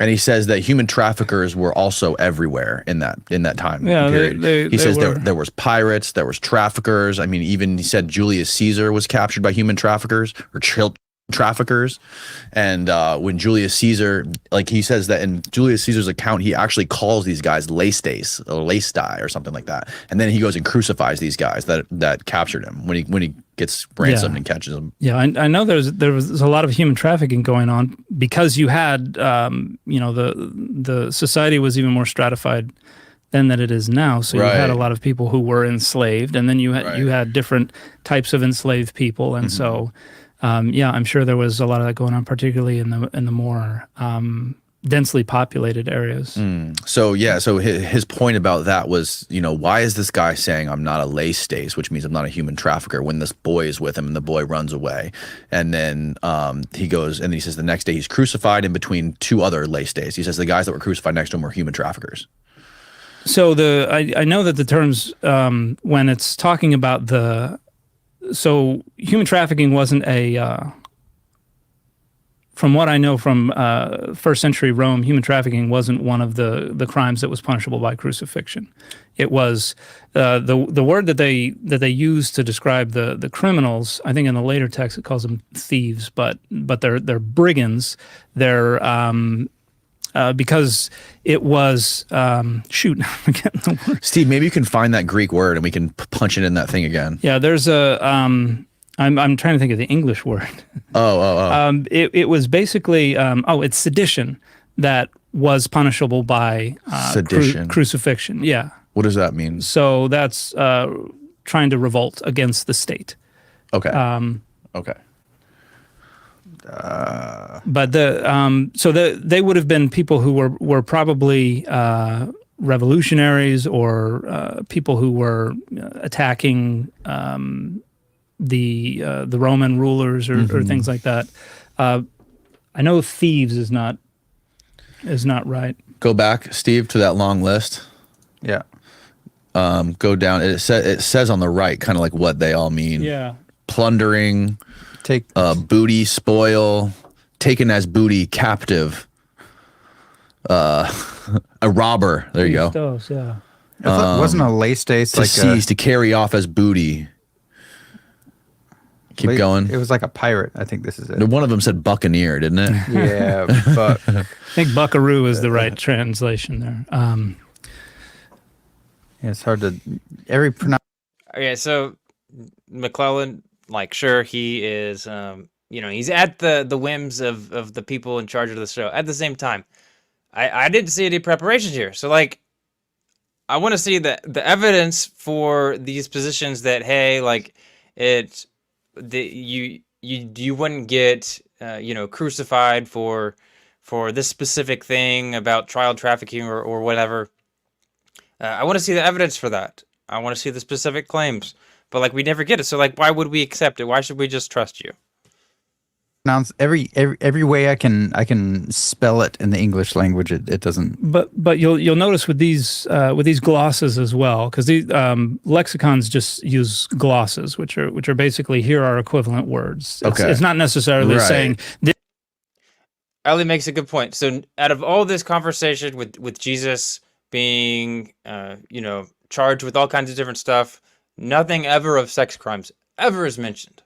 And he says that human traffickers were also everywhere in that time period. He says there was pirates, there was traffickers. I mean, even he said Julius Caesar was captured by human traffickers or child traffickers. And when Julius Caesar, like he says that in Julius Caesar's account, he actually calls these guys laestae or laestai or something like that. And then he goes and crucifies these guys that captured him when he gets ransomed and catches them. Yeah, I know there was a lot of human trafficking going on because you had the society was even more stratified then than it is now. So you had a lot of people who were enslaved, and then you had different types of enslaved people, and so I'm sure there was a lot of that going on, particularly in the more densely populated areas. So his point about that was, why is this guy saying I'm not a lay stace, which means I'm not a human trafficker, when this boy is with him and the boy runs away, and then he goes and he says the next day he's crucified in between two other lay stace. He says the guys that were crucified next to him were human traffickers. So I know that the terms when it's talking about so human trafficking wasn't from what I know from first century Rome, human trafficking wasn't one of the crimes that was punishable by crucifixion. It was the word that they used to describe the criminals. I think in the later text it calls them thieves, but they're brigands. They're because it was shoot, I'm forgetting the word. Steve, maybe you can find that Greek word and we can punch it in that thing again. Yeah, there's I'm trying to think of the English word. It was basically it's sedition that was punishable by sedition. Crucifixion. Yeah. What does that mean? So that's trying to revolt against the state. Okay. Okay. But they would have been people who were probably revolutionaries or people who were attacking the Roman rulers or things like that. I know thieves is not right. Go back, Steve, to that long list. Yeah. Go down. It says on the right kind of like what they all mean. Yeah. Plundering, Take booty, spoil, taken as booty, captive, a robber. There you go. Those, yeah. I thought, wasn't a lay stace To like seize, to carry off as booty. Keep going. It was like a pirate. I think this is it. One of them said buccaneer, didn't it? Yeah, but I think buckaroo is the right translation there. it's hard to every pronounce. Okay, so McClellan, like, sure, he is, he's at the whims of the people in charge of the show. At the same time, I didn't see any preparation here. So, like, I want to see the evidence for these positions that, hey, like, you wouldn't get, crucified for this specific thing about child trafficking or whatever. I want to see the evidence for that. I want to see the specific claims. But, like, we never get it. So, like, why would we accept it? Why should we just trust you? Pronounce every way I can spell it in the English language. It doesn't. But you'll notice with these glosses as well, because these lexicons just use glosses, which are basically here are equivalent words. It's not necessarily saying. Ali makes a good point. So, out of all this conversation with Jesus being, charged with all kinds of different stuff, nothing ever of sex crimes ever is mentioned.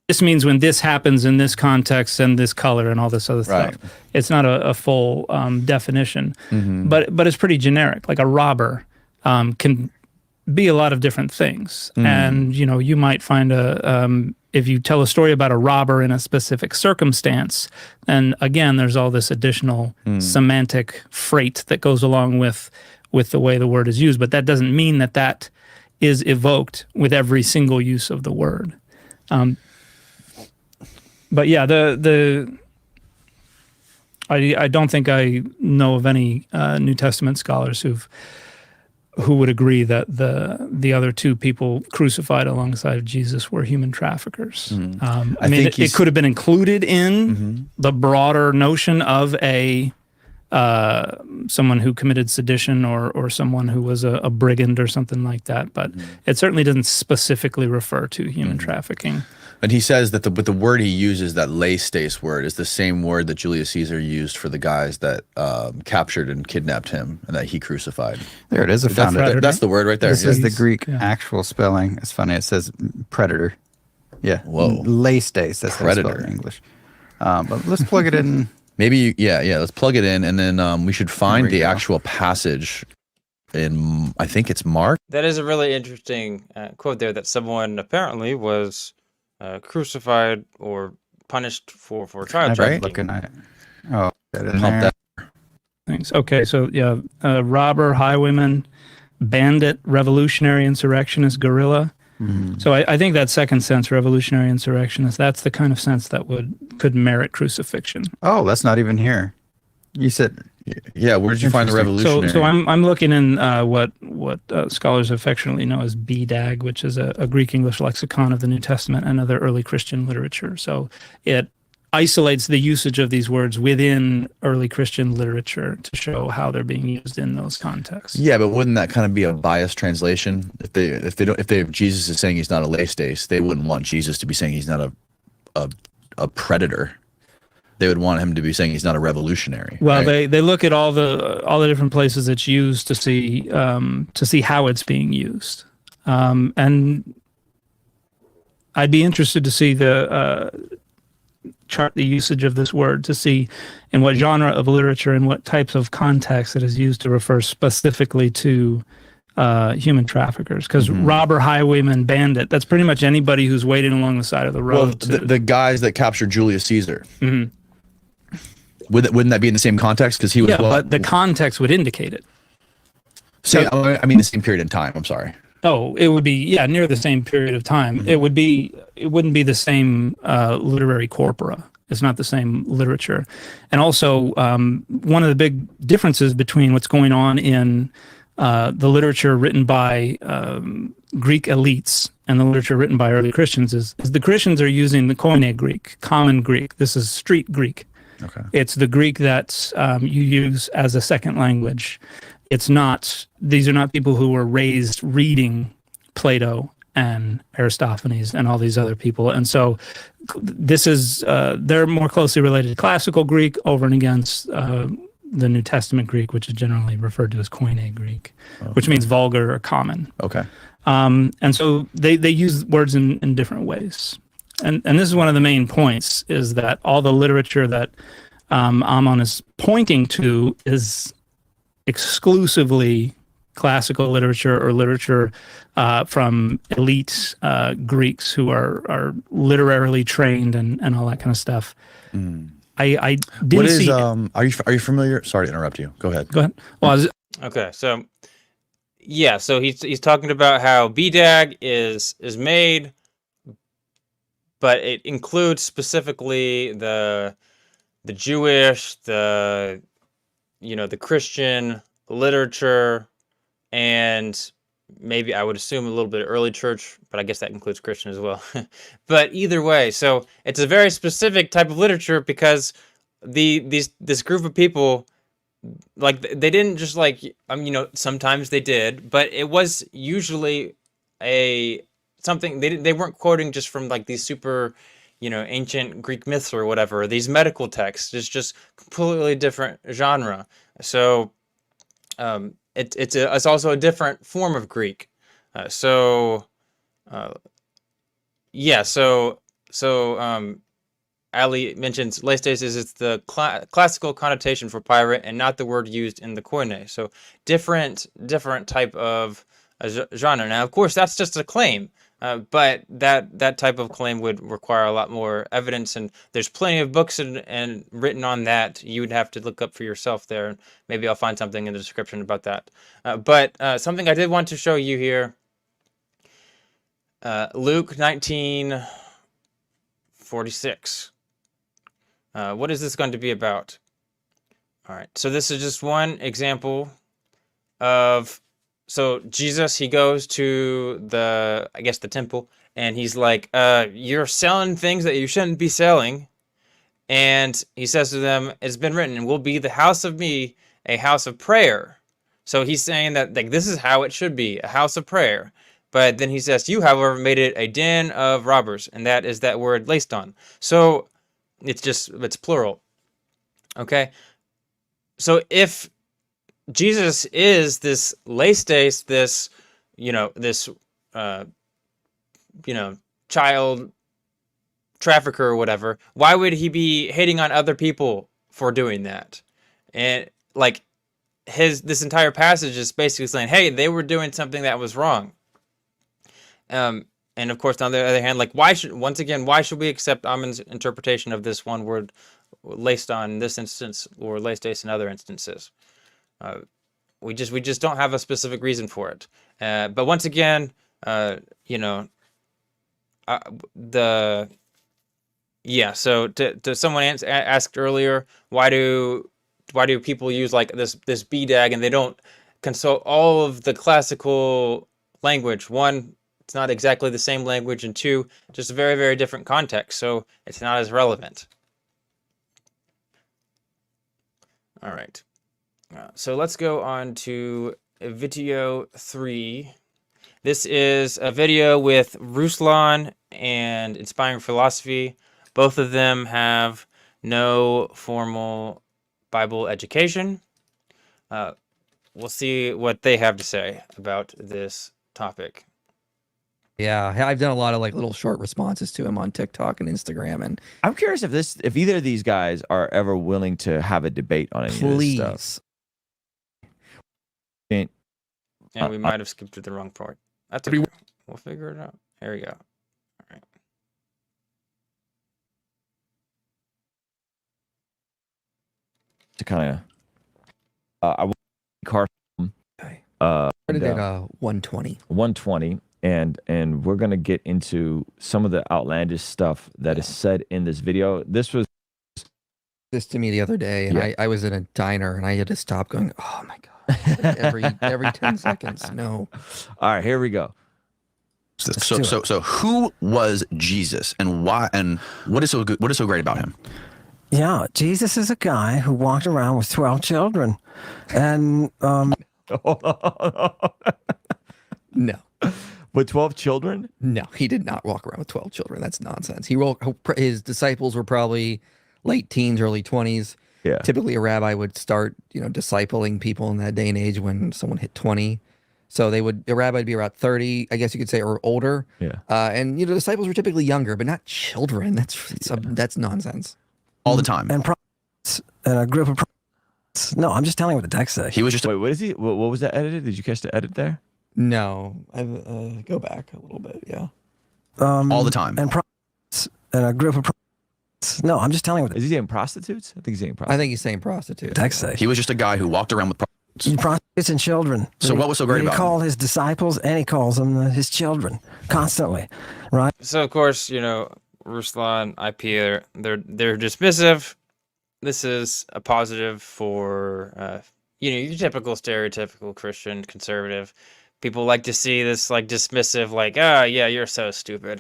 This means when this happens in this context and this color and all this other stuff. It's not a full definition, but it's pretty generic. Like a robber can be a lot of different things, and you might find if you tell a story about a robber in a specific circumstance, and again, there's all this additional semantic freight that goes along with the way the word is used, but that doesn't mean that is evoked with every single use of the word. But yeah, I don't think I know of any New Testament scholars who would agree that the other two people crucified alongside of Jesus were human traffickers. I mean, it could have been included in the broader notion of a someone who committed sedition or someone who was a brigand or something like that, but it certainly doesn't specifically refer to human trafficking. And he says that the word he uses, that lay stace word, is the same word that Julius Caesar used for the guys that captured and kidnapped him and that he crucified. There it is. I found it. That's the word right there. This is the Greek actual spelling. It's funny. It says predator. Yeah. Whoa. Lay stace. That's predator in English. But let's plug it in. Maybe, let's plug it in, and then we should find the actual passage in, I think it's Mark. That is a really interesting quote there, that someone apparently was crucified or punished for child trafficking. Looking at it. Oh, that is there. Thanks. Okay, so yeah, robber, highwayman, bandit, revolutionary insurrectionist, guerrilla. So I think that second sense, revolutionary insurrectionist, that's the kind of sense that could merit crucifixion. Oh, that's not even here. You said, yeah. Where did you find the revolutionary? So I'm looking in what scholars affectionately know as BDAG, which is a Greek English lexicon of the New Testament and other early Christian literature. So it isolates the usage of these words within early Christian literature to show how they're being used in those contexts. Yeah, but wouldn't that kind of be a biased translation? If Jesus is saying he's not a lay stace, they wouldn't want Jesus to be saying he's not a predator. They would want him to be saying he's not a revolutionary. Well, right? they look at all the different places it's used to see how it's being used, and I'd be interested to see chart the usage of this word to see in what genre of literature and what types of context it is used to refer specifically to human traffickers. Because robber, highwayman, bandit, that's pretty much anybody who's waiting along the side of the road. Well, the guys that captured Julius Caesar. Wouldn't that be in the same context? Because he was. Yeah, but the context would indicate it. I mean the same period in time. I'm sorry. Oh, it would be near the same period of time. It wouldn't be the same literary corpora. It's not the same literature. And also, one of the big differences between what's going on in the literature written by Greek elites and the literature written by early Christians is the Christians are using the Koine Greek, common Greek. This is street Greek. Okay. It's the Greek that you use as a second language. It's not; these are not people who were raised reading Plato and Aristophanes and all these other people. And so this is they're more closely related to classical Greek over and against the New Testament Greek, which is generally referred to as Koine Greek, which means vulgar or common. Okay. And so they use words in different ways. And this is one of the main points, is that all the literature that Ammon is pointing to is exclusively classical literature or literature from elite Greeks who are literarily trained and all that kind of stuff. I didn't What is see. are you familiar? Sorry to interrupt you. Go ahead. Go ahead. Well, Okay, so yeah, so he's talking about how BDAG is made, but it includes specifically the Jewish, the Christian literature, and maybe I would assume a little bit of early church, but I guess that includes Christian as well. But either way, so it's a very specific type of literature because this group of people, like, they didn't just like sometimes they did, but it was usually something they weren't quoting just from like these super ancient Greek myths or whatever, these medical texts. It's just completely different genre. So it's also a different form of Greek. Ali mentions leistes it's the classical connotation for pirate and not the word used in the Koine. So different type of genre. Now, of course, that's just a claim, but that type of claim would require a lot more evidence, and there's plenty of books and written on that. You would have to look up for yourself there. Maybe I'll find something in the description about that. But something I did want to show you here, Luke 19:46. What is this going to be about? All right, so this is just one example of, so Jesus, he goes to the temple, and he's like, you're selling things that you shouldn't be selling. And he says to them, it's been written, and will be the house of me, a house of prayer. So he's saying that like this is how it should be, a house of prayer. But then he says, you, however, made it a den of robbers, and that is that word leiston. So it's plural. Okay. So if Jesus is this leistes, this child trafficker or whatever, why would he be hating on other people for doing that? And like this entire passage is basically saying, hey, they were doing something that was wrong. And of course, on the other hand, like why should we accept Ammon's interpretation of this one word leiston in this instance, or leistes in other instances? We just don't have a specific reason for it. But once again, so to someone asked earlier, why do people use like this BDAG and they don't consult all of the classical language? One, it's not exactly the same language, and two, just a very, very different context, so it's not as relevant. All right. So let's go on to video 3. This is a video with Ruslan and Inspiring Philosophy. Both of them have no formal Bible education. We'll see what they have to say about this topic. Yeah, I've done a lot of like little short responses to him on TikTok and Instagram, and I'm curious if either of these guys are ever willing to have a debate on any of this stuff. And we might have skipped to the wrong part. That's okay. We'll figure it out. There we go. All right. To kind of, I want car. Okay. Started at 120. 120. And we're gonna get into some of the outlandish stuff that is said in this video. This was this to me the other day, and I was in a diner and I had to stop going, oh my god, like every 10 seconds. No. All right, here we go. So who was Jesus, and why, and what is so good, what is so great about him? Yeah, Jesus is a guy who walked around with 12 children. And No. With 12 children? No, he did not walk around with 12 children. That's nonsense. His disciples were probably late teens, early 20s. Yeah. Typically, a rabbi would start, discipling people in that day and age when someone hit 20. So a rabbi would be around 30, I guess you could say, or older. Yeah. And disciples were typically younger, but not children. That's nonsense. All the time. and prophets, and a group of prophets. No, I'm just telling you what the text says. He was just Wait, what is he? What was that edited? Did you catch the edit there? No, go back a little bit. Yeah. all the time. And prophets, and a group of prophets. No, I'm just telling you what Is he saying prostitutes? I think he's saying I prostitutes. think he's saying prostitute. the text says. He was just a guy who walked around with prostitutes. Prostitutes and children. So what was so great He about him? called his disciples and he calls them his children constantly, right? So of course, Ruslan, IP, they're dismissive. This is a positive for your typical stereotypical Christian conservative. People like to see this like dismissive, like, yeah, you're so stupid.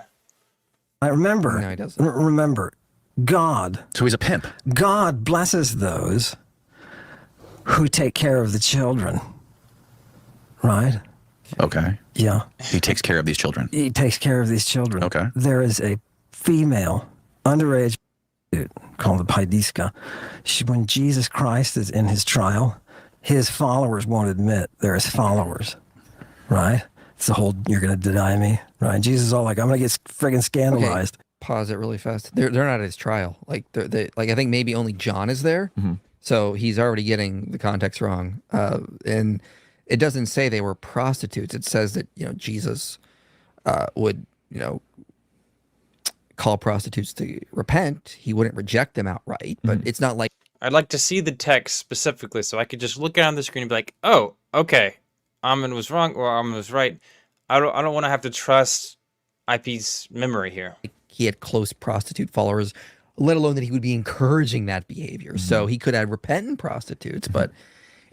I remember. No, he doesn't. Remember, God. So he's a pimp. God blesses those who take care of the children. Right? Okay. Yeah. He takes care of these children. He takes care of these children. Okay. There is a female underage called the Paidiska. When Jesus Christ is in his trial, his followers won't admit they're his followers. Right? It's the whole, you're going to deny me. Right? Jesus is all like, I'm going to get friggin' scandalized. Pause it really fast. They're not at his trial. Like I think maybe only John is there. Mm-hmm. So he's already getting the context wrong. And it doesn't say they were prostitutes. It says that, Jesus would, call prostitutes to repent. He wouldn't reject them outright, but it's not like I'd like to see the text specifically so I could just look on the screen and be like, oh, okay, Ammon was wrong or Ammon was right. I don't want to have to trust IP's memory here. he had close prostitute followers, let alone that he would be encouraging that behavior. So he could have repentant prostitutes,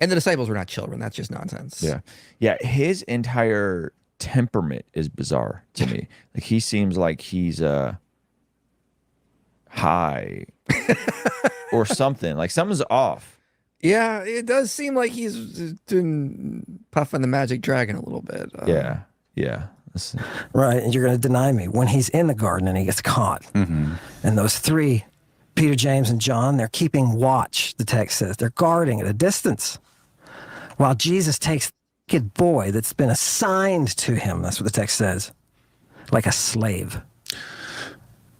and the disciples were not children. That's just nonsense. Yeah. Yeah. His entire temperament is bizarre to me. Like he seems like he's high or something. Like something's off. Yeah, it does seem like he's doing puffing the magic dragon a little bit. Yeah. Yeah. Right, and you're going to deny me when he's in the garden and he gets caught. And those three, Peter, James, and John, they're keeping watch, the text says. They're guarding at a distance. While Jesus takes the naked boy that's been assigned to him, that's what the text says, like a slave.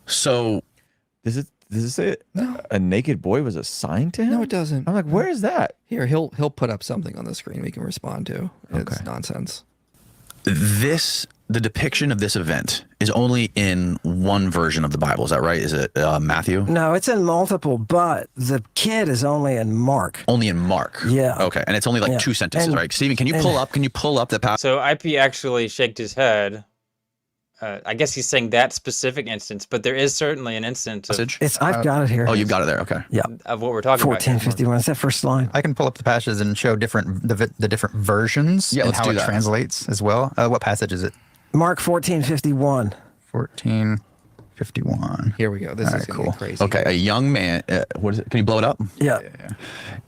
So Does it say a naked boy was assigned to him? No, it doesn't. I'm like, where is that? Here, he'll put up something on the screen we can respond to. It's nonsense. the depiction of this event is only in one version of the Bible. Is that right? Is it Matthew? No, it's in multiple, but the kid is only in Mark. Only in Mark. Yeah. Okay, and it's only like 2 sentences, right? Steven, can you pull up the passage? So IP actually shaked his head. I guess he's saying that specific instance, but there is certainly an instance of, I've got it here. Oh, you've got it there. Okay. Yeah. of what we're talking about. 1451. It's that first line. I can pull up the passages and show the different versions Yeah, and let's how do it that. translates as well. What passage is it? Mark 1451. 1451. Here we go. This All is right, gonna cool. be crazy. Okay, a young man, what is it? Can you blow it up? Yeah.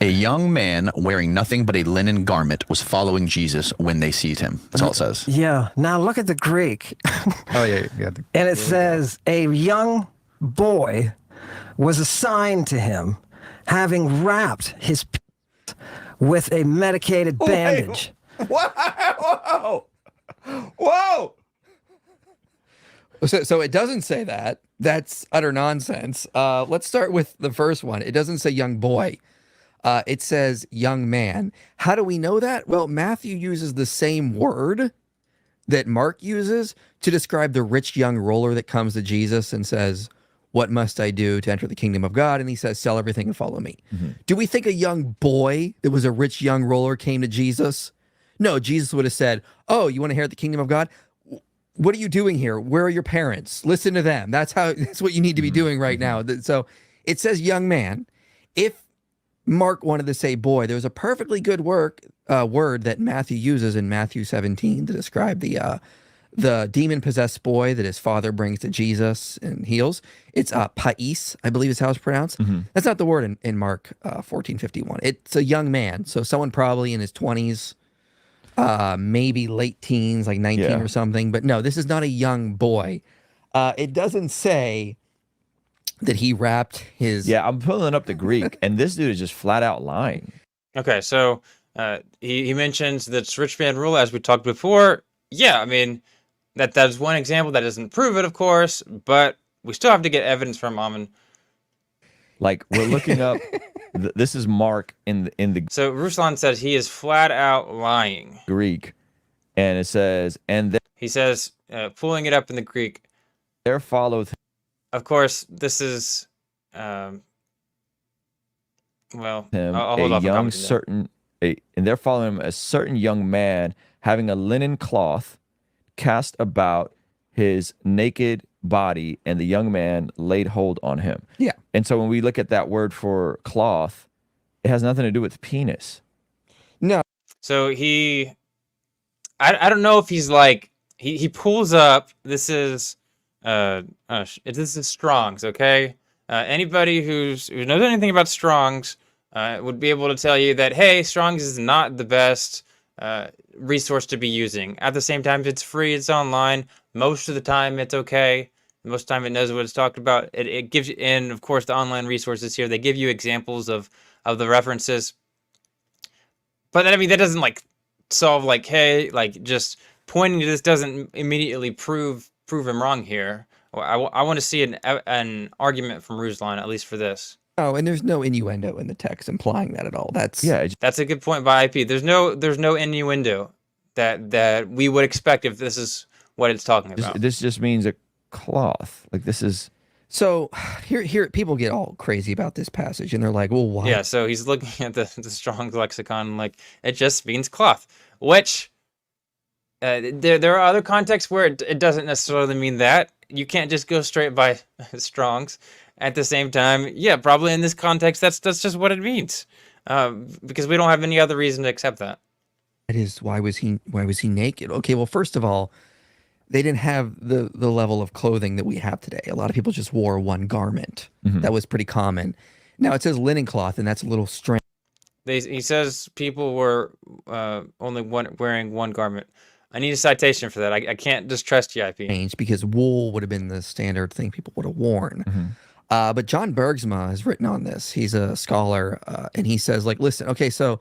A young man wearing nothing but a linen garment was following Jesus when they seized him. That's all it says. Yeah. Now look at the Greek. Oh, yeah. And it says, a young boy was assigned to him, having wrapped his penis with a medicated bandage. Whoa! Whoa! So it doesn't say that. That's utter nonsense. Let's start with the first one. It doesn't say young boy. It says young man. How do we know that? Well, Matthew uses the same word that Mark uses to describe the rich young ruler that comes to Jesus and says, "What must I do to enter the kingdom of God?" And he says, "Sell everything and follow me." Do we think a young boy that was a rich young ruler came to Jesus? No, Jesus would have said, "Oh, you want to inherit the kingdom of God? What are you doing here? Where are your parents? Listen to them." That's what you need to be doing right now. So it says young man. If Mark wanted to say boy, there's a perfectly good word that Matthew uses in Matthew 17 to describe the the demon-possessed boy that his father brings to Jesus and heals. It's pais, I believe is how it's pronounced. That's not the word in Mark 14:51. It's a young man, so someone probably in his 20s, maybe late teens, like 19 or something. But no, this is not a young boy. It doesn't say that he wrapped his... Yeah, I'm pulling up the Greek, and this dude is just flat out lying. Okay, so he mentions that rich man rule, as we talked before. Yeah, I mean, that's one example. That doesn't prove it, of course, but we still have to get evidence from Ammon. Like, we're looking up, this is Mark in the So Ruslan says he is flat out lying. Greek, and it says, and He says, pulling it up in the Greek, there followed of course, this is, well, him I'll hold a off on young commenting there. and there followed him a certain young man having a linen cloth cast about his naked body, and the young man laid hold on him. Yeah. And so when we look at that word for cloth, it has nothing to do with penis. No. So I don't know if he's like, he pulls up, this is Strong's, okay? Anybody who knows anything about Strong's would be able to tell you that, hey, Strong's is not the best resource to be using. At the same time, it's free, it's online. Most of the time, it's okay. Most of the time, it knows what it's talked about. It gives you, and of course, the online resources here, they give you examples of the references. But I mean, that doesn't like solve like, hey, like just pointing to this doesn't immediately prove him wrong here. I want to see an argument from Ruslan, at least for this. Oh, and there's no innuendo in the text implying that at all. That's That's a good point by IP. There's no innuendo that we would expect if this is what it's talking about. This just means a cloth. Like, this is... So here people get all crazy about this passage, and they're like, well, why? Yeah, so he's looking at the Strong's lexicon, like, it just means cloth, which there are other contexts where it doesn't necessarily mean that. You can't just go straight by Strong's. At the same time, yeah, probably in this context, that's just what it means, because we don't have any other reason to accept that. That is, why was he naked? Okay, well, first of all, they didn't have the level of clothing that we have today. A lot of people just wore one garment. That was pretty common. Now it says linen cloth, and that's a little strange. He says people were only wearing one garment. I need a citation for that. I can't just trust you, IP. Because wool would have been the standard thing people would have worn. But John Bergsma has written on this. He's a scholar, and he says, like, listen, okay, so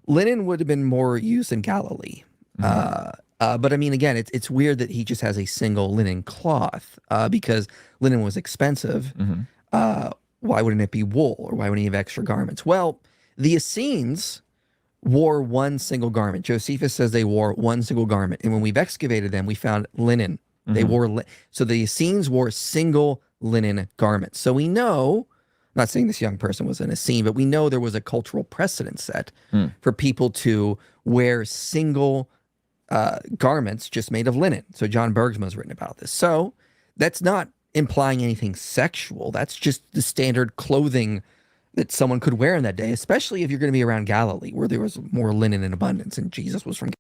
linen would have been more used in Galilee. But I mean, again, it's weird that he just has a single linen cloth because linen was expensive. Why wouldn't it be wool, or why wouldn't he have extra garments? Well, the Essenes wore one single garment. Josephus says they wore one single garment, and when we've excavated them, we found linen. They wore so the Essenes wore single linen garments. So we know, I'm not saying this young person was an Essene, but we know there was a cultural precedent set for people to wear single garments just made of linen. So John Bergsma has written about this. So that's not implying anything sexual. That's just the standard clothing that someone could wear in that day, especially if you're going to be around Galilee, where there was more linen in abundance, and Jesus was from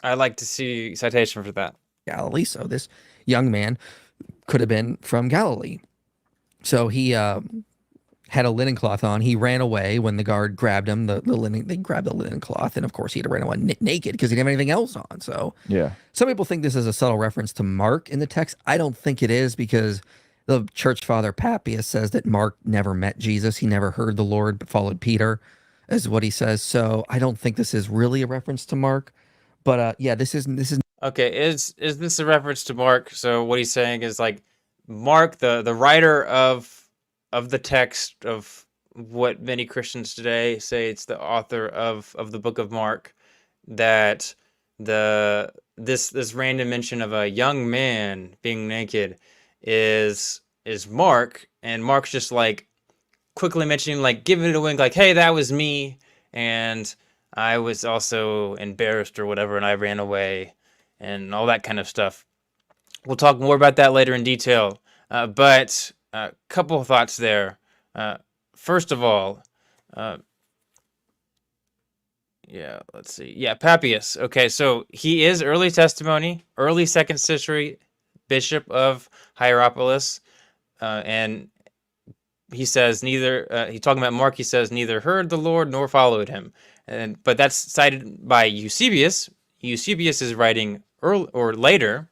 I'd like to see citation for that. Galilee. So this young man could have been from Galilee. So he had a linen cloth on. He ran away when the guard grabbed him. The linen, they grabbed the linen cloth, and of course he had to run away naked because he didn't have anything else on. So yeah, some people think this is a subtle reference to Mark in the text. I don't think it is, because the church father Papias says that Mark never met Jesus. He never heard the Lord, but followed Peter, is what he says. So I don't think this is really a reference to Mark. But yeah, this is. Okay, is this a reference to Mark? So what he's saying is, like, Mark, the writer of the text of what many Christians today say it's the author of the book of Mark, that this random mention of a young man being naked is Mark, and Mark's just like quickly mentioning, like, giving it a wink, like, hey, that was me, and I was also embarrassed or whatever, and I ran away, and all that kind of stuff. We'll talk more about that later in detail, but a couple of thoughts there. First of all, Yeah, let's see. Yeah, Papias. Okay, so he is early testimony, early 2nd century bishop of Hierapolis, and he says neither. He's talking about Mark. He says neither heard the Lord nor followed him, but that's cited by Eusebius. Eusebius is writing early or later.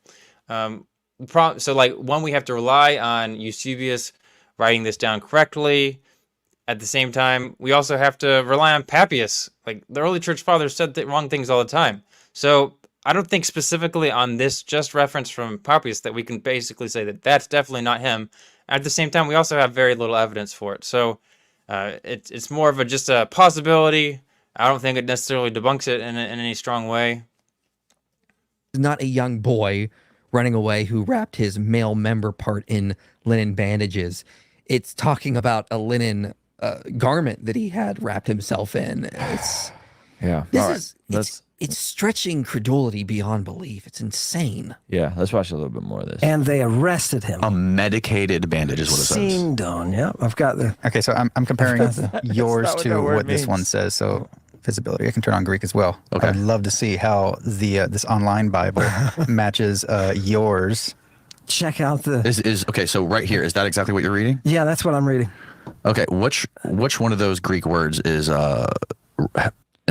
So like one, we have to rely on Eusebius writing this down correctly. At the same time, we also have to rely on Papias. Like the early church fathers said the wrong things all the time. So I don't think specifically on this just reference from Papias that we can basically say that that's definitely not him. At the same time, we also have very little evidence for it. So it's more of just a possibility. I don't think it necessarily debunks it in any strong way. Not a young boy running away who wrapped his male member part in linen bandages. It's talking about a linen garment that he had wrapped himself in. Yeah. It's stretching credulity beyond belief. It's insane. Yeah, let's watch a little bit more of this. And they arrested him. A medicated bandage is what it says. Sindon. Yeah, I've got the. Okay, so I'm comparing yours not what to that word what this one means. says. So visibility, I can turn on Greek as well. Okay. I'd love to see how the this online Bible matches yours. Check out the. Is okay. So right here, is that exactly what you're reading? Yeah, that's what I'm reading. Okay, which one of those Greek words is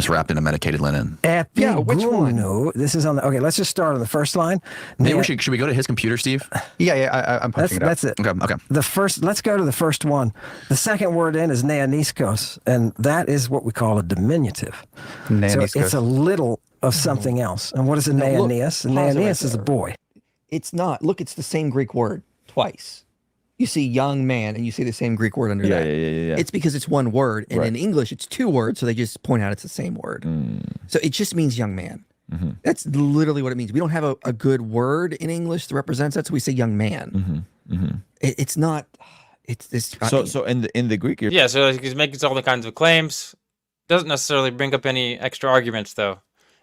wrapped in a medicated linen? Yeah, which one? No, this is on the. Okay, let's just start on the first line. Maybe should we go to his computer, Steve? Yeah, I'm punching That's it up. it. Okay. The first. Let's go to the first one. The second word in is neoniskos, and that is what we call a diminutive. So Neoniskos. it's a little of something else. And what is a Now, look, neonias? A pause it right neonias is a there. boy. It's not. Look, it's the same Greek word twice. You see young man and you see the same Greek word under that. Yeah. It's because it's one word, and Right. in English it's two words, so they just point out it's the same word. So it just means young man. That's literally what it means. We don't have a good word in English that represents that, so we say young man. It's not. It's this. So in the Greek, Yeah, so he's making all the kinds of claims. Doesn't necessarily bring up any extra arguments, though.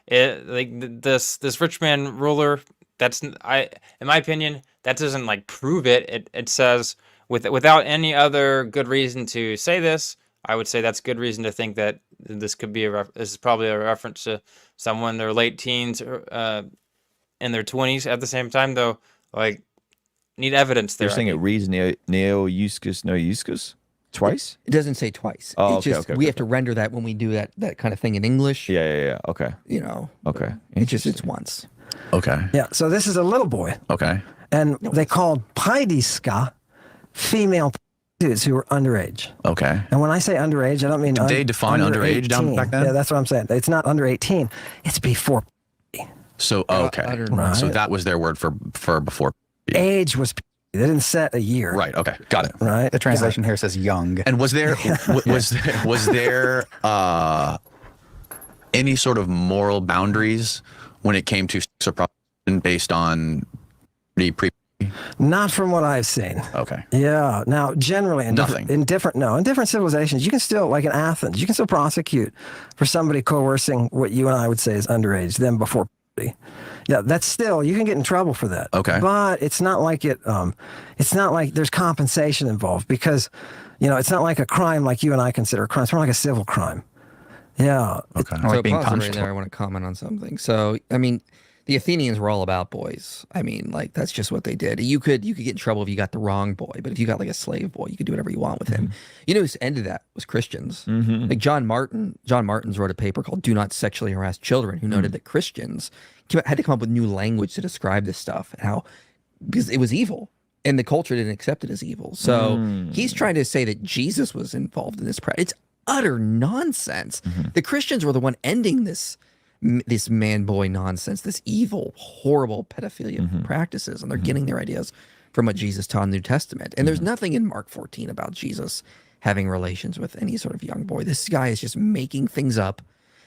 This rich man ruler. In my opinion, that doesn't like prove it. It says without any other good reason to say this, I would say that's good reason to think that this could be this is probably a reference to someone in their late teens or in their 20s at the same time, though. Like, need evidence there. you're saying it reads neo-euskus twice? It doesn't say twice. Oh, It's okay, just okay, we okay. have to render that when we do that kind of thing in English. Yeah. Okay. You know. Okay. It's once. Okay. Yeah. So this is a little boy, Okay. and they called paidiska female prostitutes who were underage. Okay. And when I say underage, I don't mean Did they define under underage down 18. back then? Yeah, that's what I'm saying. It's not under 18. It's before So okay. utter So nonsense. that was their word for before. age was. They didn't set a year. Right. Okay. Got it. Right. The translation here says young. And was there was there any sort of moral boundaries when it came to sex or prostitution based on pre? Not from what I've seen. Okay. Yeah. Now, generally, in Nothing. different civilizations, you can still, like in Athens, you can still prosecute for somebody coercing what you and I would say is underage, them before puberty. Yeah, that's still, you can get in trouble for that. Okay. But it's not like it's not like there's compensation involved because, it's not like a crime like you and I consider a crime. It's more like a civil crime. Yeah. Okay. Or like being pause it punched. right there. I want to comment on something. So, I mean, the Athenians were all about boys. I mean, like that's just what they did. You could get in trouble if you got the wrong boy, but if you got like a slave boy, you could do whatever you want with him. You know who's ended that was Christians. Like John Martin's wrote a paper called "Do Not Sexually Harass Children," who noted that Christians had to come up with new language to describe this stuff and how because it was evil and the culture didn't accept it as evil. So he's trying to say that Jesus was involved in this. It's utter nonsense. The Christians were the one ending this man-boy nonsense, this evil, horrible pedophilia practices, and they're getting their ideas from what Jesus taught in the New Testament. And there's nothing in Mark 14 about Jesus having relations with any sort of young boy. This guy is just making things up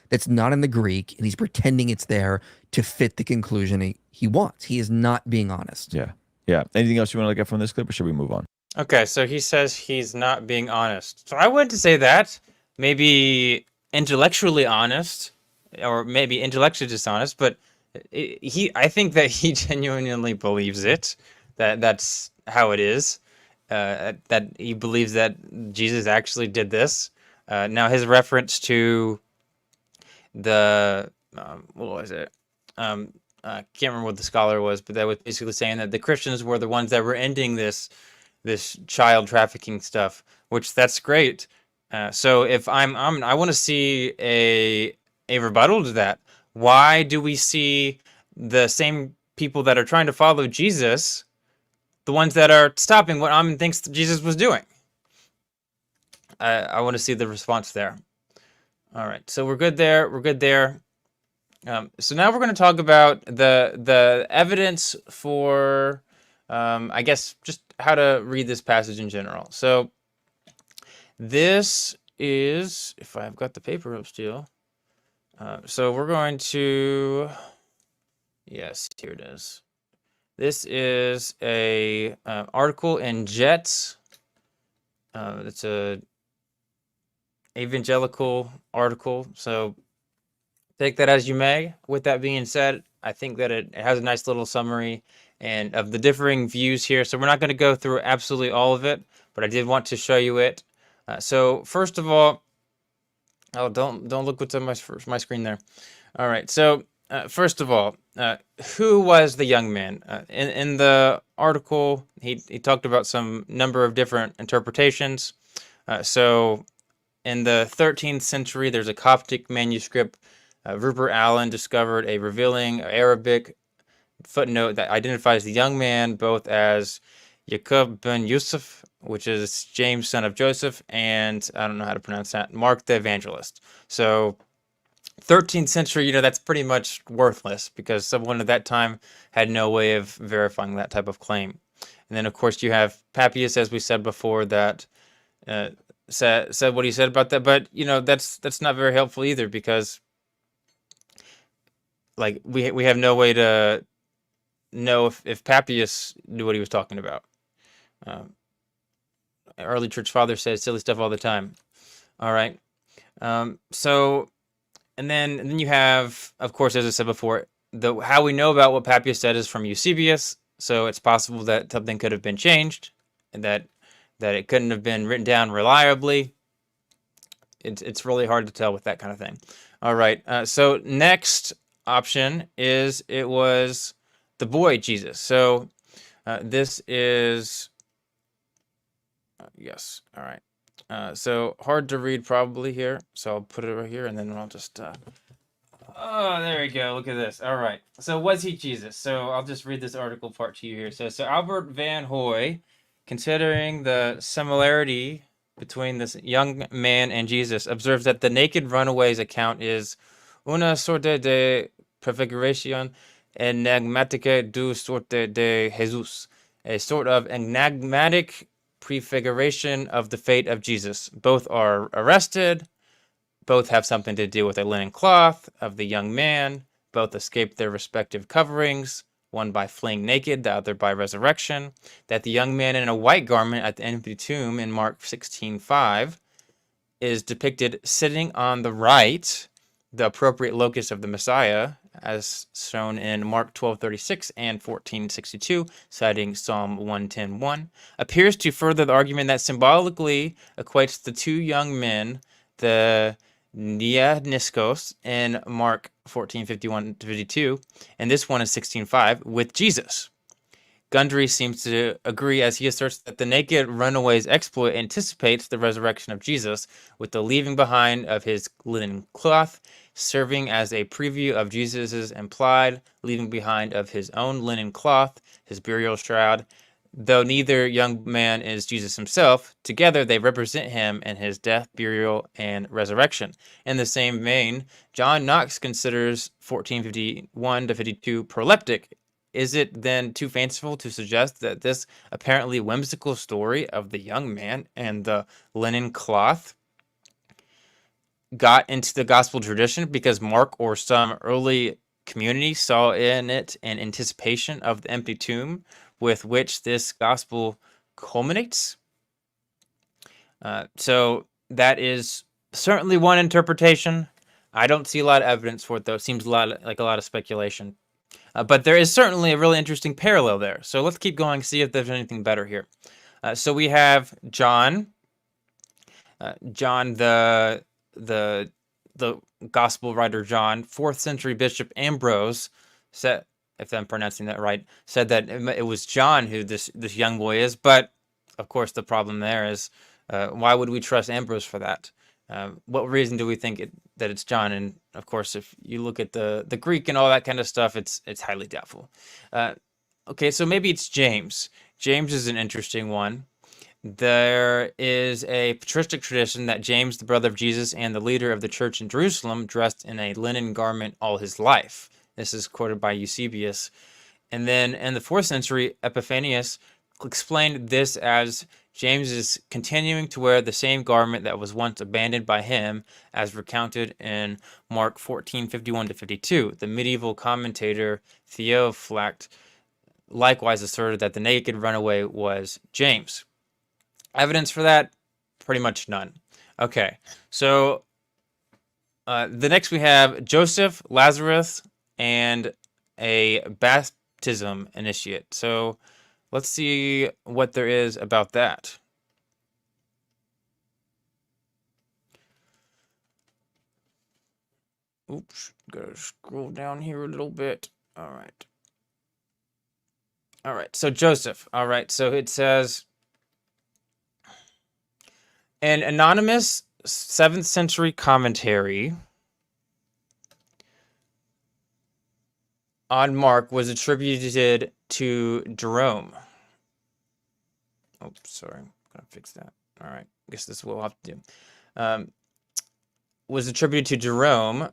that's not in the Greek, and he's pretending it's there to fit the conclusion he wants. He is not being honest. Yeah. Anything else you want to look at from this clip, or should we move on? Okay, so he says he's not being honest. So I wouldn't say that. Maybe intellectually honest, or maybe intellectually dishonest, but I think that he genuinely believes it. That's how it is. That he believes that Jesus actually did this. Now his reference to the what was it? Can't remember what the scholar was, but that was basically saying that the Christians were the ones that were ending this child trafficking stuff, which that's great. So if I want to see a rebuttal to that. Why do we see the same people that are trying to follow Jesus, the ones that are stopping what Ammon thinks Jesus was doing? I want to see the response there. All right, so we're good there. We're good there. So now we're going to talk about the evidence for, I guess, just how to read this passage in general. So this is, if I've got the paper up still. So we're going to, yes, here it is. This is a article in Jets. It's a evangelical article. So take that as you may. With that being said, I think that it has a nice little summary and of the differing views here. So we're not going to go through absolutely all of it, but I did want to show you it. So first of all, oh, don't look what's on my screen there. All right. So first of all, who was the young man? In the article, he talked about some number of different interpretations. So in the 13th century, there's a Coptic manuscript. Rupert Allen discovered a revealing Arabic footnote that identifies the young man both as Yaqub ben Yusuf, which is James, son of Joseph, and I don't know how to pronounce that, Mark the Evangelist. So 13th century, that's pretty much worthless because someone at that time had no way of verifying that type of claim. And then, of course, you have Papias, as we said before, that said what he said about that. But, that's not very helpful either because, like, we have no way to know if Papias knew what he was talking about. Early church father says silly stuff all the time. All right. So, and then you have, of course, as I said before, how we know about what Papias said is from Eusebius. So it's possible that something could have been changed, and that it couldn't have been written down reliably. It's really hard to tell with that kind of thing. All right. So next option is it was the boy Jesus. So this is yes. All right. So hard to read probably here. So I'll put it right here, and then I'll just. Oh, there we go. Look at this. All right. So was he Jesus? So I'll just read this article part to you here. So Albert Van Hoy, considering the similarity between this young man and Jesus, observes that the naked runaway's account is una sorte de prefiguración enigmática du sorte de Jesus, a sort of enigmatic prefiguration of the fate of Jesus. Both are arrested. Both have something to do with a linen cloth of the young man. Both escaped their respective coverings, one by fleeing naked, the other by resurrection. That the young man in a white garment at the empty tomb in Mark 16:5 is depicted sitting on the right, the appropriate locus of the Messiah, as shown in Mark 12:36 and 14:62, citing Psalm 110:1, appears to further the argument that symbolically equates the two young men, the Nianiskos in Mark 14:51-52, and this one is 16:5, with Jesus. Gundry seems to agree as he asserts that the naked runaway's exploit anticipates the resurrection of Jesus, with the leaving behind of his linen cloth serving as a preview of Jesus's implied leaving behind of his own linen cloth, his burial shroud. Though neither young man is Jesus himself, together they represent him in his death, burial, and resurrection. In the same vein, John Knox considers 14:51-52 proleptic. Is it then too fanciful to suggest that this apparently whimsical story of the young man and the linen cloth got into the gospel tradition because Mark or some early community saw in it an anticipation of the empty tomb with which this gospel culminates? So that is certainly one interpretation. I don't see a lot of evidence for it, though. It seems like a lot of speculation. But there is certainly a really interesting parallel there. So let's keep going, see if there's anything better here. So we have John. John, the the gospel writer John, 4th century Bishop Ambrose said, if I'm pronouncing that right, said that it was John who this young boy is. But of course, the problem there is, why would we trust Ambrose for that? What reason do we think that it's John? And of course, if you look at the Greek and all that kind of stuff, it's highly doubtful. Okay, so maybe it's James. James is an interesting one. There is a patristic tradition that James, the brother of Jesus and the leader of the church in Jerusalem, dressed in a linen garment all his life. This is quoted by Eusebius. And then in the 4th century, Epiphanius explained this as James is continuing to wear the same garment that was once abandoned by him, as recounted in Mark 14:51-52. The medieval commentator Theophylact likewise asserted that the naked runaway was James. Evidence for that? Pretty much none. Okay, so the next we have Joseph, Lazarus, and a baptism initiate. So let's see what there is about that. Oops, gotta scroll down here a little bit. All right. All right, so Joseph. All right, so it says, an anonymous 7th century commentary on Mark was attributed to Jerome. Oh, sorry. I'm going to fix that. All right. I guess this is what we'll have to do. Was attributed to Jerome,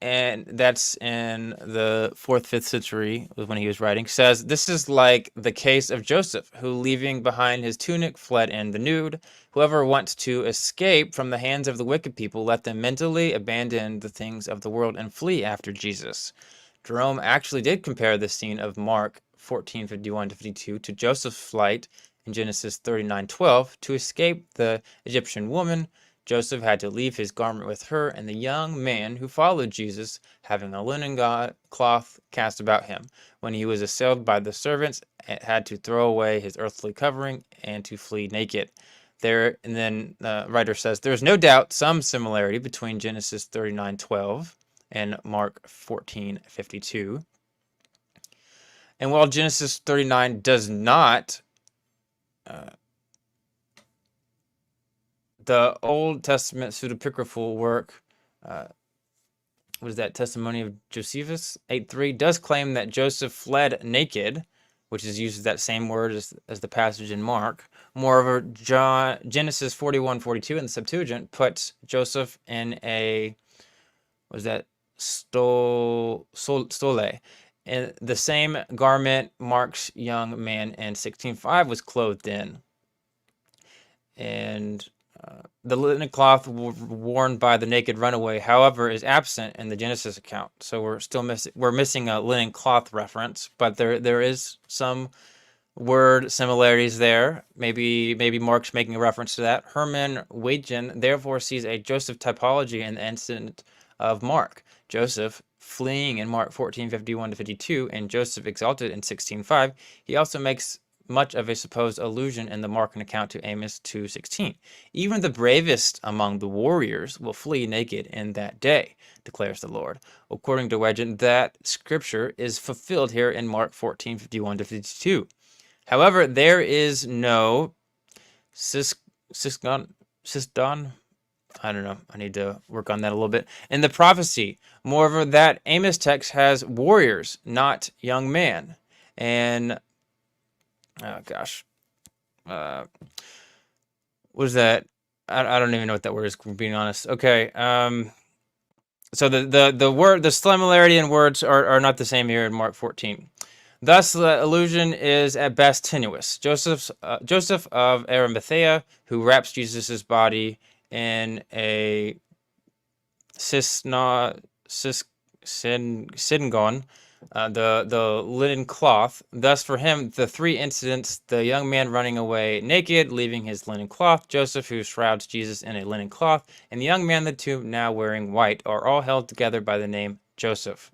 and that's in the 4th, 5th century when he was writing, says, this is like the case of Joseph, who leaving behind his tunic fled in the nude. Whoever wants to escape from the hands of the wicked people, let them mentally abandon the things of the world and flee after Jesus. Jerome actually did compare the scene of Mark 14:51-52 to Joseph's flight in Genesis 39:12. To escape the Egyptian woman, Joseph had to leave his garment with her, and the young man who followed Jesus, having a linen cloth cast about him. When he was assailed by the servants, had to throw away his earthly covering and to flee naked. There, and then the writer says, there is no doubt some similarity between Genesis 39:12 and Mark 14:52. And while Genesis 39 does not, the Old Testament pseudepigraphal work, what is that, Testimony of Josephus 8:3, does claim that Joseph fled naked, which is used as that same word as the passage in Mark. Moreover, Genesis 41:42 in the Septuagint puts Joseph in a, what is that, stole, and the same garment Mark's young man in 16:5 was clothed in. And the linen cloth worn by the naked runaway, however, is absent in the Genesis account. So we're missing a linen cloth reference, but there is some word similarities there. Maybe Mark's making a reference to that. Herman Wagen therefore sees a Joseph typology in the incident of Mark. Joseph fleeing in Mark 14:51-52 and Joseph exalted in 16:5. He also makes much of a supposed allusion in the Markan account to Amos 2:16. Even the bravest among the warriors will flee naked in that day, declares the Lord. According to Wagen, that scripture is fulfilled here in Mark 14:51-52. However, there is no sisdon. I don't know. I need to work on that a little bit. In the prophecy, moreover, that Amos text has warriors, not young man. And oh gosh, what is that? I don't even know what that word is, being honest. Okay, so the similarity in words are not the same here in Mark 14. Thus, the allusion is at best tenuous. Joseph of Arimathea, who wraps Jesus' body in a synagogue, the linen cloth. Thus, for him, the three incidents, the young man running away naked, leaving his linen cloth, Joseph who shrouds Jesus in a linen cloth, and the young man, the two now wearing white, are all held together by the name Joseph.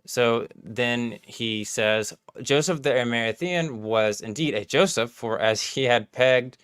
So then he says, Joseph the Arimathean was indeed a Joseph, for as he had pegged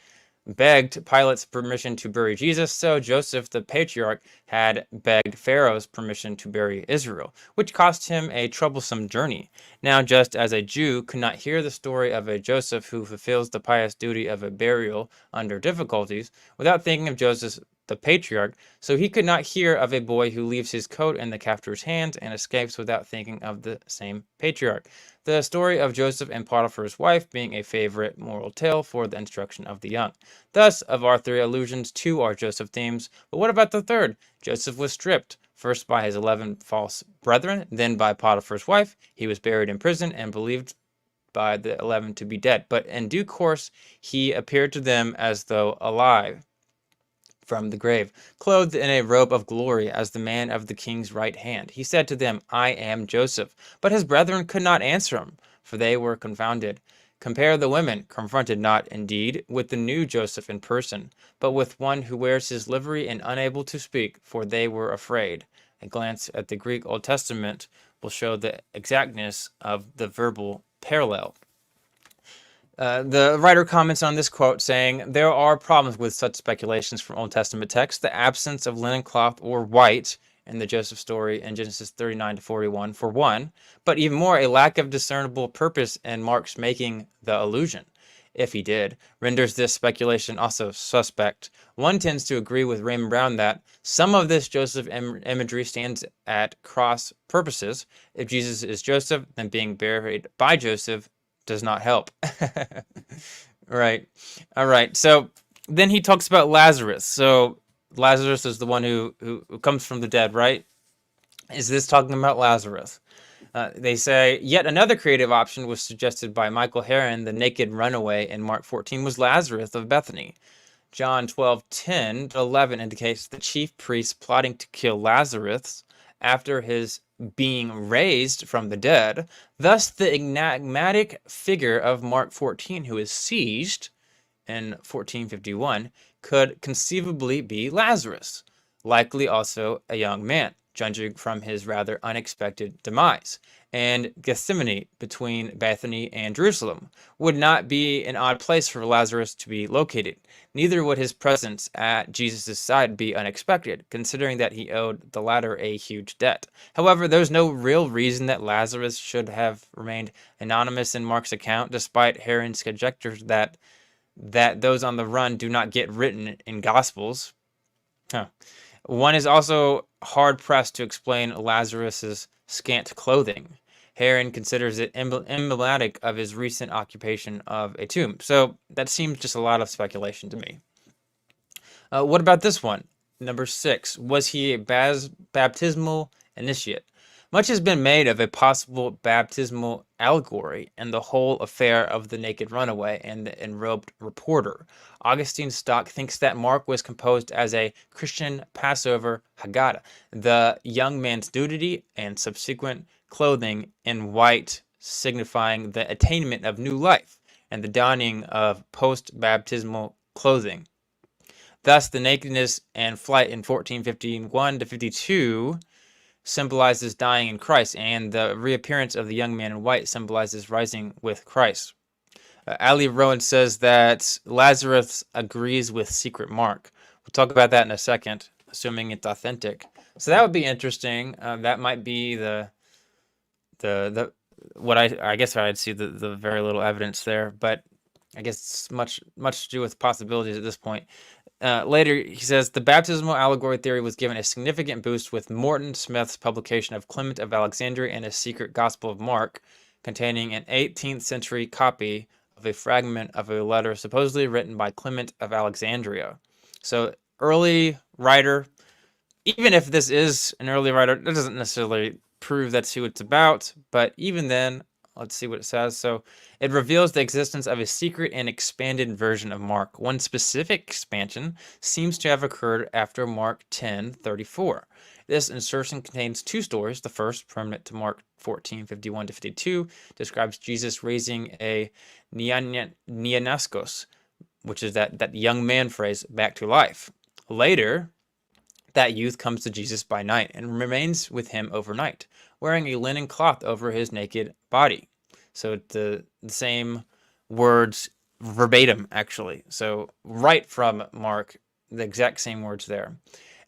begged Pilate's permission to bury Jesus, so Joseph the patriarch had begged Pharaoh's permission to bury Israel, which cost him a troublesome journey. Now, just as a Jew could not hear the story of a Joseph who fulfills the pious duty of a burial under difficulties without thinking of Joseph the patriarch, so he could not hear of a boy who leaves his coat in the captor's hands and escapes without thinking of the same patriarch. The story of Joseph and Potiphar's wife being a favorite moral tale for the instruction of the young. Thus, of our three allusions, two are Joseph themes, but what about the third? Joseph was stripped, first by his 11 false brethren, then by Potiphar's wife. He was buried in prison and believed by the 11 to be dead, but in due course he appeared to them as though alive from the grave, clothed in a robe of glory as the man of the king's right hand. He said to them, I am Joseph. But his brethren could not answer him, for they were confounded. Compare the women, confronted not, indeed, with the new Joseph in person, but with one who wears his livery and unable to speak, for they were afraid. A glance at the Greek Old Testament will show the exactness of the verbal parallel. The writer comments on this quote saying, there are problems with such speculations from Old Testament texts. The absence of linen cloth or white in the Joseph story in Genesis 39 to 41 for one, but even more, a lack of discernible purpose in Mark's making the allusion, if he did, renders this speculation also suspect. One tends to agree with Raymond Brown that some of this Joseph imagery stands at cross purposes. If Jesus is Joseph, then being buried by Joseph does not help. Right. All right. So then he talks about Lazarus. So Lazarus is the one who comes from the dead, right? Is this talking about Lazarus? They say, yet another creative option was suggested by Michael Herron. The naked runaway in Mark 14 was Lazarus of Bethany. John 12:10-11 indicates the chief priests plotting to kill Lazarus after his being raised from the dead. Thus, the enigmatic figure of Mark 14, who is seized in 1451, could conceivably be Lazarus, likely also a young man, judging from his rather unexpected demise. And Gethsemane, between Bethany and Jerusalem, would not be an odd place for Lazarus to be located. Neither would his presence at Jesus' side be unexpected, considering that he owed the latter a huge debt. However, there's no real reason that Lazarus should have remained anonymous in Mark's account, despite Herron's conjectures that those on the run do not get written in Gospels. One is also hard-pressed to explain Lazarus's scant clothing. Herron considers it emblematic of his recent occupation of a tomb. So that seems just a lot of speculation to me. What about this one? Number 6. Was he a baptismal initiate? Much has been made of a possible baptismal allegory in the whole affair of the naked runaway and the enrobed reporter. Augustine Stock thinks that Mark was composed as a Christian Passover Haggadah, the young man's nudity and subsequent clothing in white signifying the attainment of new life and the donning of post-baptismal clothing. Thus, the nakedness and flight in 1451-52 symbolizes dying in Christ, and the reappearance of the young man in white symbolizes rising with Christ. Ali Rowan says that Lazarus agrees with Secret Mark. We'll talk about that in a second, assuming it's authentic. So that would be interesting. That might be what I guess I'd see the very little evidence there, but I guess it's much to do with possibilities at this point. Later, he says, the baptismal allegory theory was given a significant boost with Morton Smith's publication of Clement of Alexandria and a secret Gospel of Mark, containing an 18th century copy of a fragment of a letter supposedly written by Clement of Alexandria. So, early writer, even if this is an early writer, that doesn't necessarily prove that's who it's about, but even then, let's see what it says. So it reveals the existence of a secret and expanded version of Mark. One specific expansion seems to have occurred after Mark 10:34. This insertion contains two stories. The first, permanent to Mark 14:51-52, describes Jesus raising a neanaskos, which is that young man phrase, back to life. Later, that youth comes to Jesus by night and remains with him overnight, wearing a linen cloth over his naked body. So the same words verbatim, actually. So right from Mark, the exact same words there.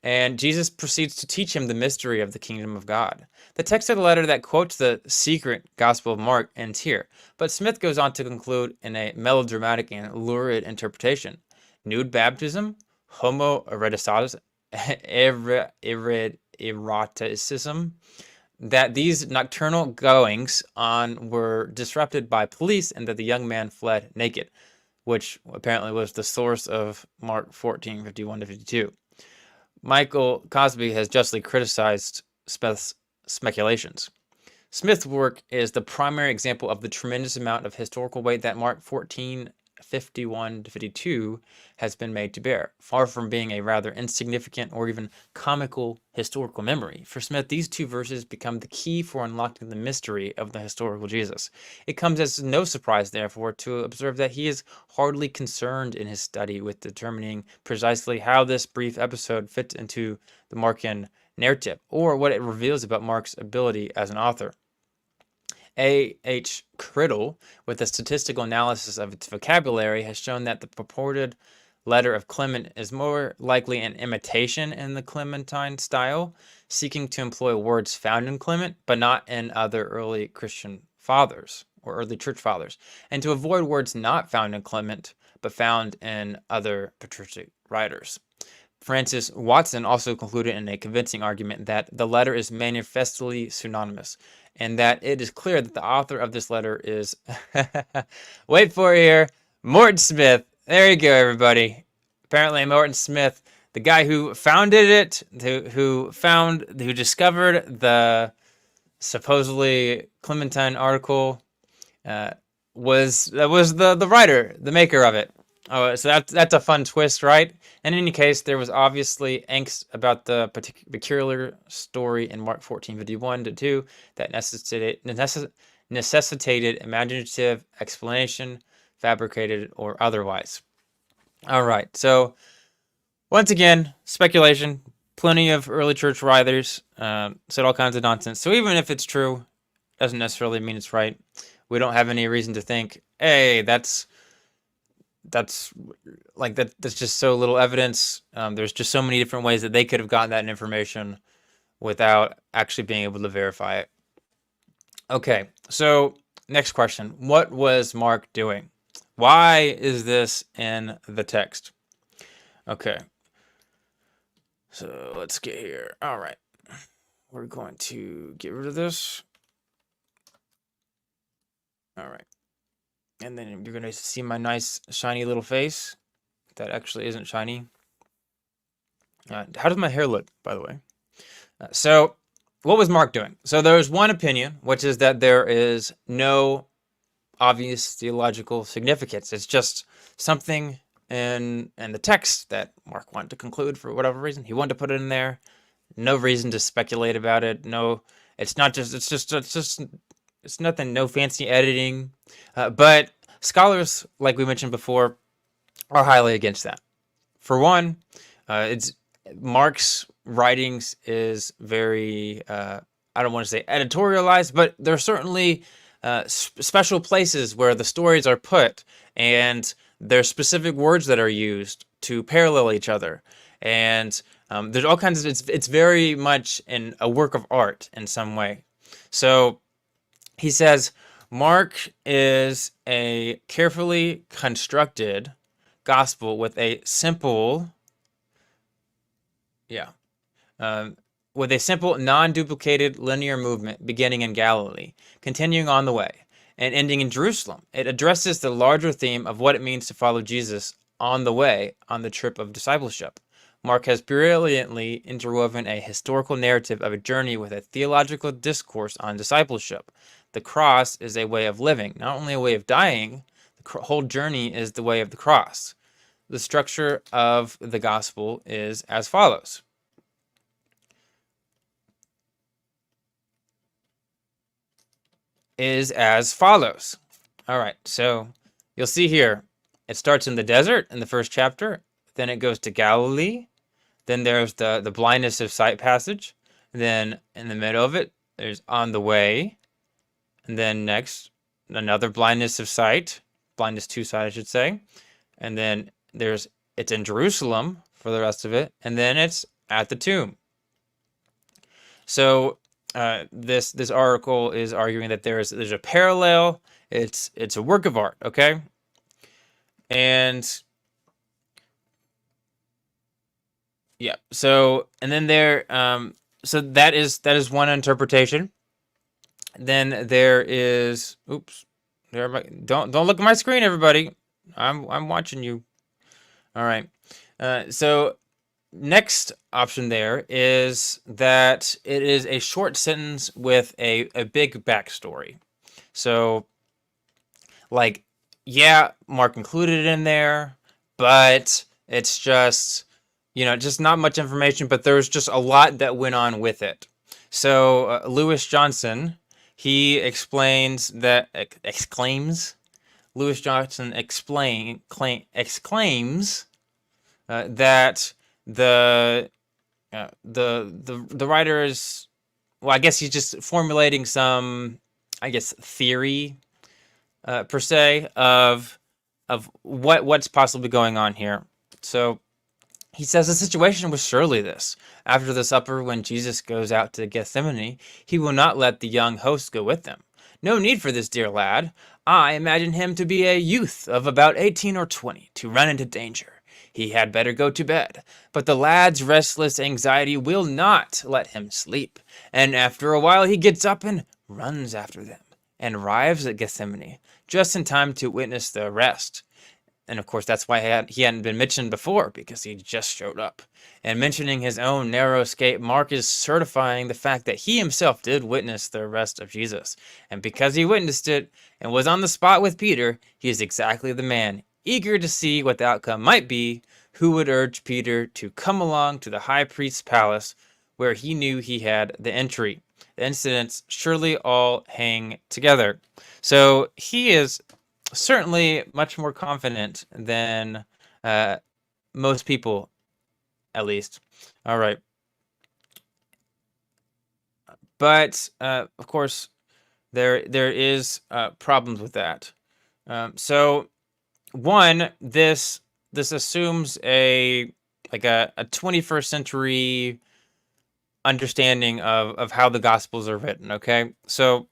And Jesus proceeds to teach him the mystery of the kingdom of God. The text of the letter that quotes the secret Gospel of Mark ends here, but Smith goes on to conclude in a melodramatic and lurid interpretation. Nude baptism, homoeroticism, that these nocturnal goings on were disrupted by police and that the young man fled naked, which apparently was the source of Mark 14:51-52. Michael Cosby has justly criticized Smith's speculations. Smith's work is the primary example of the tremendous amount of historical weight that Mark 14:51-52 has been made to bear, far from being a rather insignificant or even comical historical memory. For Smith, these two verses become the key for unlocking the mystery of the historical Jesus. It comes as no surprise, therefore, to observe that he is hardly concerned in his study with determining precisely how this brief episode fits into the Markan narrative, or what it reveals about Mark's ability as an author. A.H. Criddle, with a statistical analysis of its vocabulary, has shown that the purported letter of Clement is more likely an imitation in the Clementine style, seeking to employ words found in Clement, but not in other early Christian fathers or early church fathers, and to avoid words not found in Clement, but found in other patristic writers. Francis Watson also concluded in a convincing argument that the letter is manifestly synonymous, and that it is clear that the author of this letter is, wait for it here, Morton Smith. There you go, everybody. Apparently Morton Smith, the guy who founded it, who discovered the supposedly Clementine article, was the writer, the maker of it. Oh, so that's a fun twist, right? In any case, there was obviously angst about the peculiar story in Mark 14:51-2 that necessitated imaginative explanation, fabricated or otherwise. All right, so once again, speculation. Plenty of early church writers said all kinds of nonsense. So even if it's true, doesn't necessarily mean it's right. We don't have any reason to think, hey, that's just so little evidence. There's just so many different ways that they could have gotten that information without actually being able to verify it. Okay, so next question. What was Mark doing? Why is this in the text? Okay, so let's get here. All right, we're going to get rid of this. All right. And then you're going to see my nice shiny little face. That actually isn't shiny. How does my hair look, by the way? So what was Mark doing? So there's one opinion, which is that there is no obvious theological significance. It's just something in the text that Mark wanted to conclude for whatever reason. He wanted to put it in there. No reason to speculate about it. No, it's nothing, no fancy editing. But scholars, like we mentioned before, are highly against that. For one, it's Mark's writings is very, I don't want to say editorialized, but there are certainly special places where the stories are put, and there's specific words that are used to parallel each other. And there's all kinds of, it's very much a work of art in some way. So he says, Mark is a carefully constructed gospel with a simple, non-duplicated linear movement beginning in Galilee, continuing on the way, and ending in Jerusalem. It addresses the larger theme of what it means to follow Jesus on the way, on the trip of discipleship. Mark has brilliantly interwoven a historical narrative of a journey with a theological discourse on discipleship. The cross is a way of living, not only a way of dying. The whole journey is the way of the cross. The structure of the gospel is as follows. All right, so you'll see here, it starts in the desert in the first chapter, then it goes to Galilee, then there's the blindness of sight passage, then in the middle of it, there's on the way, and then next, another blindness of sight, blindness 2 side, I should say. And then it's in Jerusalem for the rest of it, and then it's at the tomb. So this article is arguing that there's a parallel. It's a work of art, okay? And yeah, so and then so that is one interpretation. Then there is don't look at my screen, everybody. I'm watching you. All right. So next option there is that it is a short sentence with a big backstory. So, like, yeah, Mark included it in there, but it's just, just not much information, but there's just a lot that went on with it. So, Lewis Johnson, he exclaims Lewis Johnson exclaims that the writer is, well, I guess he's just formulating some, I guess, theory per se of what's possibly going on here. So he says the situation was surely this. After the supper, when Jesus goes out to Gethsemane, he will not let the young host go with them. No need for this, dear lad. I imagine him to be a youth of about 18 or 20, to run into danger. He had better go to bed. But the lad's restless anxiety will not let him sleep. And after a while he gets up and runs after them, and arrives at Gethsemane, just in time to witness the arrest. And of course, that's why he hadn't been mentioned before, because he just showed up. And mentioning his own narrow escape, Mark is certifying the fact that he himself did witness the arrest of Jesus. And because he witnessed it and was on the spot with Peter, he is exactly the man, eager to see what the outcome might be, who would urge Peter to come along to the high priest's palace, where he knew he had the entry. The incidents surely all hang together. So he is certainly much more confident than most people, at least. All right. But of course, there is problems with that. So one, this assumes a 21st century understanding of how the Gospels are written. Okay, so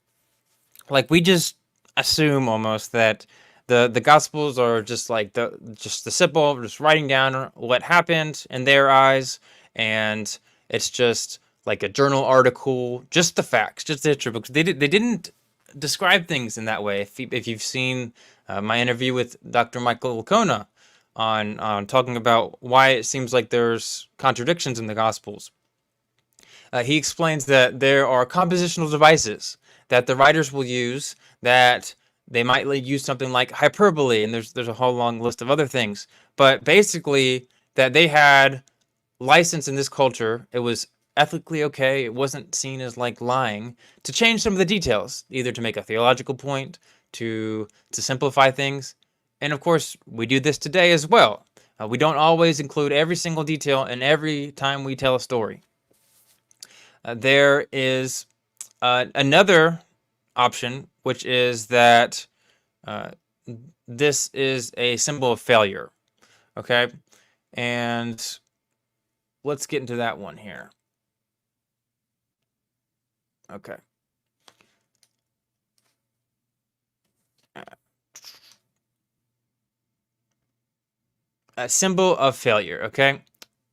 like we just assume almost that the Gospels are just like the simple, just writing down what happened in their eyes, and it's just like a journal article, just the facts, just the history books. They didn't describe things in that way. If you've seen my interview with Dr. McCllelan on talking about why it seems like there's contradictions in the Gospels, he explains that there are compositional devices that the writers will use, that they might use something like hyperbole, and there's a whole long list of other things. But basically, that they had license in this culture. It was ethically okay. It wasn't seen as like lying, to change some of the details, either to make a theological point, to simplify things. And of course, we do this today as well. We don't always include every single detail in every time we tell a story. There is another option, which is that this is a symbol of failure. Okay, and let's get into that one here. Okay. A symbol of failure. Okay,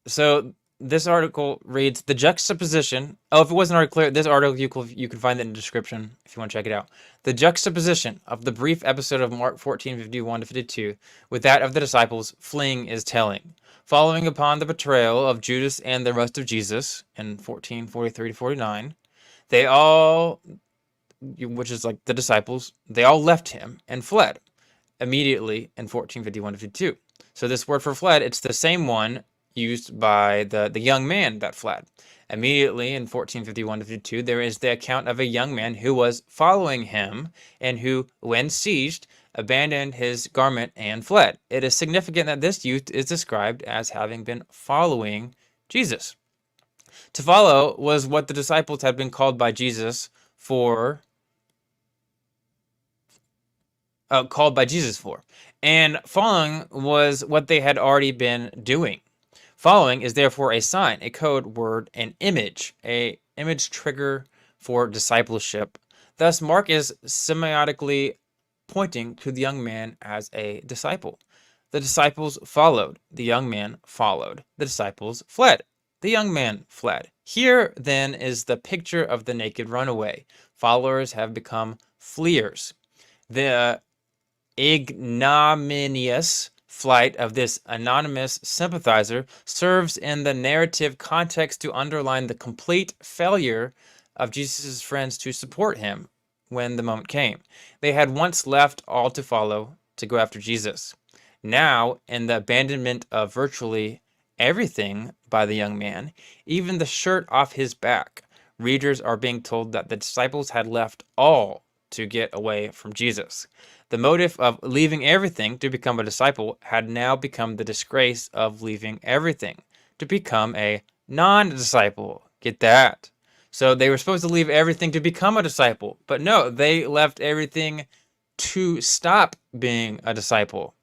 so this article reads the juxtaposition. Oh, if it wasn't already clear, this article you can find it in the description if you want to check it out. The juxtaposition of the brief episode of Mark 14:51-52 with that of the disciples fleeing is telling. Following upon the betrayal of Judas and the rest of Jesus in 14:43-49, they all, which is like the disciples, they all left him and fled immediately in 14:51-52. So this word for fled, it's the same one used by the young man that fled. Immediately in 14:51-52, there is the account of a young man who was following him and who, when seized, abandoned his garment and fled. It is significant that this youth is described as having been following Jesus. To follow was what the disciples had been called by Jesus for called by Jesus for. And following was what they had already been doing. Following is therefore a sign, a code word, an image, a image trigger for discipleship. Thus, Mark is semiotically pointing to the young man as a disciple. The disciples followed. The young man followed. The disciples fled. The young man fled. Here, then, is the picture of the naked runaway. Followers have become fleers. The ignominious flight of this anonymous sympathizer serves in the narrative context to underline the complete failure of Jesus' friends to support him when the moment came. They had once left all to follow, to go after Jesus. Now, in the abandonment of virtually everything by the young man, even the shirt off his back, readers are being told that the disciples had left all to get away from Jesus. The motive of leaving everything to become a disciple had now become the disgrace of leaving everything to become a non-disciple. Get that? So they were supposed to leave everything to become a disciple, but no, they left everything to stop being a disciple.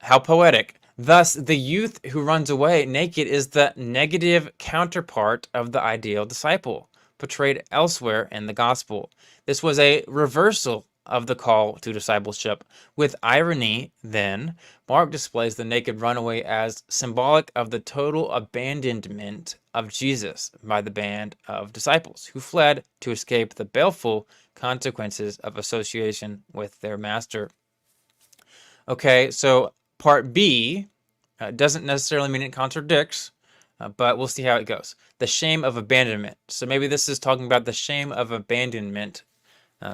How poetic. Thus, the youth who runs away naked is the negative counterpart of the ideal disciple, portrayed elsewhere in the gospel. This was a reversal of the call to discipleship. With irony, then, Mark displays the naked runaway as symbolic of the total abandonment of Jesus by the band of disciples who fled to escape the baleful consequences of association with their master. Okay, so part B doesn't necessarily mean it contradicts, but we'll see how it goes. The shame of abandonment. So maybe this is talking about the shame of abandonment.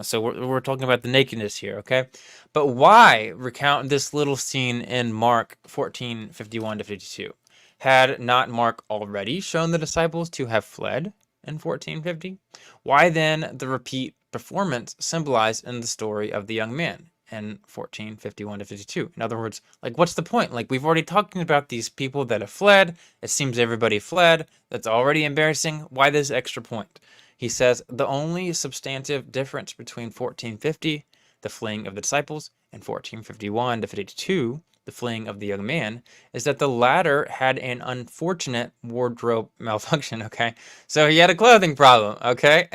So we're talking about the nakedness here, okay? But why recount this little scene in Mark 14:51 to 52? Had not Mark already shown the disciples to have fled in 14:50? Why then the repeat performance symbolized in the story of the young man in 14:51 to 52? In other words, like, what's the point? Like, we've already talked about these people that have fled. It seems everybody fled. That's already embarrassing. Why this extra point? He says the only substantive difference between 14:50, the fleeing of the disciples, and 14:51 to 52, the fleeing of the young man, is that the latter had an unfortunate wardrobe malfunction, okay? So he had a clothing problem, okay?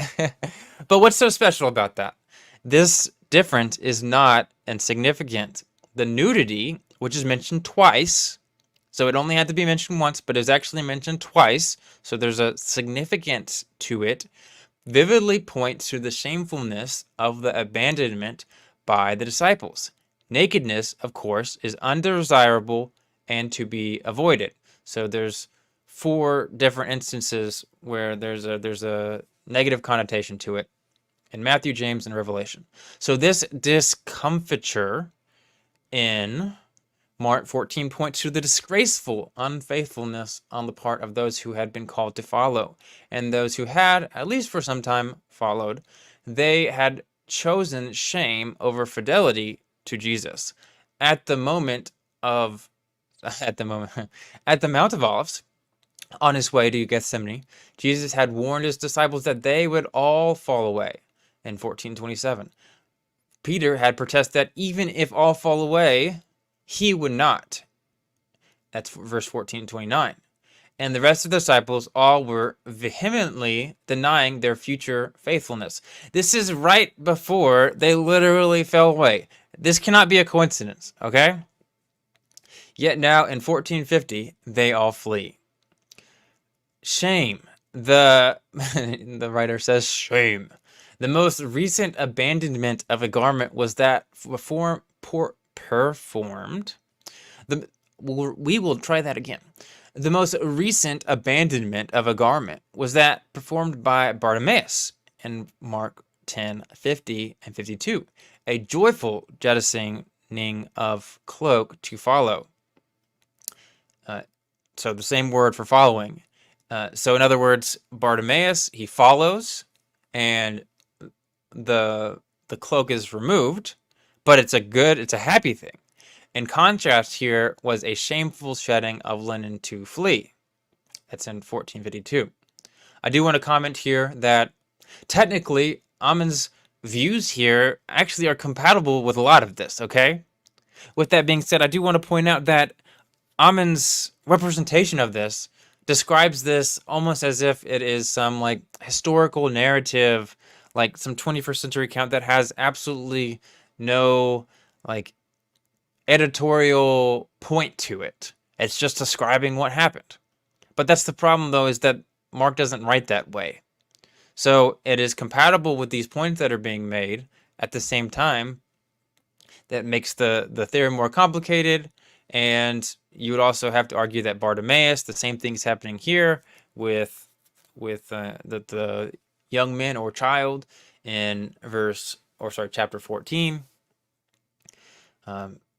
But what's so special about that? This difference is not insignificant. The nudity, which is mentioned twice, so it only had to be mentioned once, but is actually mentioned twice, so there's a significance to it, vividly points to the shamefulness of the abandonment by the disciples. Nakedness, of course, is undesirable and to be avoided. So there's 4 different instances where there's a negative connotation to it in Matthew, James, and Revelation. So this discomfiture in Mark 14 points to the disgraceful unfaithfulness on the part of those who had been called to follow, and those who had, at least for some time, followed. They had chosen shame over fidelity to Jesus. At the Mount of Olives, on his way to Gethsemane, Jesus had warned his disciples that they would all fall away in 14:27. Peter had protested that even if all fall away, he would not. That's verse 14:29. And the rest of the disciples all were vehemently denying their future faithfulness. This is right before they literally fell away. This cannot be a coincidence, okay? Yet now in 14:50, they all flee. Shame. The writer says shame. The most recent abandonment of a garment was that performed. We will try that again. The most recent abandonment of a garment was that performed by Bartimaeus in Mark 10:50 and 52, a joyful jettisoning of cloak to follow. So the same word for following. So in other words, Bartimaeus, he follows, and the cloak is removed, but it's a happy thing. In contrast, here was a shameful shedding of linen to flee. That's in 14:52. I do want to comment here that technically Ammon's views here actually are compatible with a lot of this, okay? With that being said, I do want to point out that Ammon's representation of this describes this almost as if it is some like historical narrative, like some 21st century account that has absolutely no like editorial point to it. It's just describing what happened. But that's the problem, though, is that Mark doesn't write that way. So it is compatible with these points that are being made. At the same time, that makes the theory more complicated. And you would also have to argue that Bartimaeus, the same thing's happening here with the young man or child in chapter 14.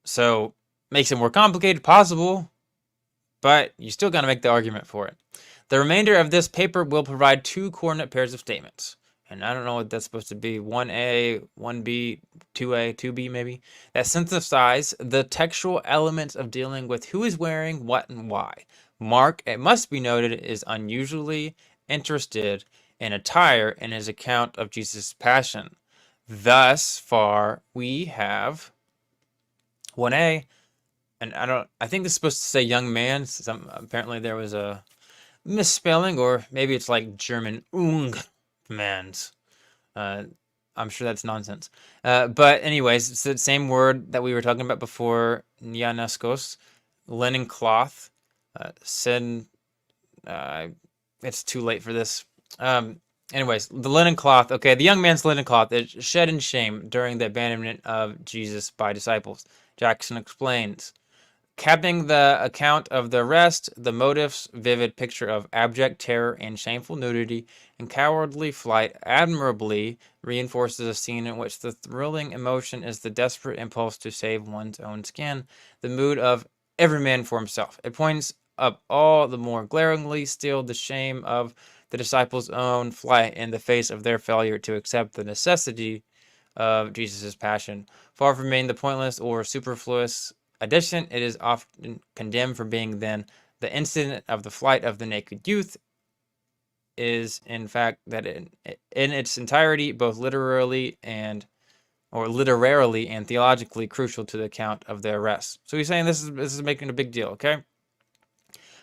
So makes it more complicated, possible, but you still got to make the argument for it. The remainder of this paper will provide 2 coordinate pairs of statements. And I don't know what that's supposed to be, 1A, 1B, 2A, 2B maybe, that synthesize the textual elements of dealing with who is wearing what and why. Mark, it must be noted, is unusually interested in attire in his account of Jesus' passion. Thus far, we have 1A, and I think this is supposed to say young man. Apparently there was a misspelling, or maybe it's like German mans. I'm sure that's nonsense. But anyways, it's the same word that we were talking about before, nianaskos, linen cloth. It's too late for this. Anyways, the linen cloth. Okay, the young man's linen cloth is shed in shame during the abandonment of Jesus by disciples. Jackson explains. Capping the account of the arrest, the motif's vivid picture of abject terror and shameful nudity and cowardly flight admirably reinforces a scene in which the thrilling emotion is the desperate impulse to save one's own skin, the mood of every man for himself. It points up all the more glaringly still the shame of the disciples' own flight in the face of their failure to accept the necessity of Jesus' passion. Far from being the pointless or superfluous addition, it is often condemned for being then the incident of the flight of the naked youth is in fact that in its entirety, both literarily and theologically crucial to the account of the arrest. So he's saying this is making a big deal, okay?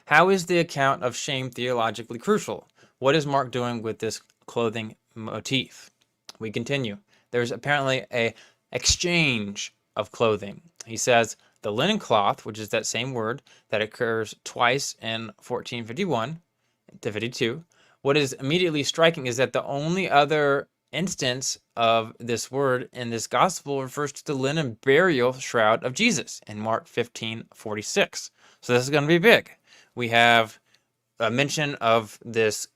How is the account of shame theologically crucial? What is Mark doing with this clothing motif? We continue. There's apparently a exchange of clothing. He says, the linen cloth, which is that same word that occurs twice in 1451 to 52. What is immediately striking is that the only other instance of this word in this gospel refers to the linen burial shroud of Jesus in Mark 15:46. So this is going to be big. We have a mention of this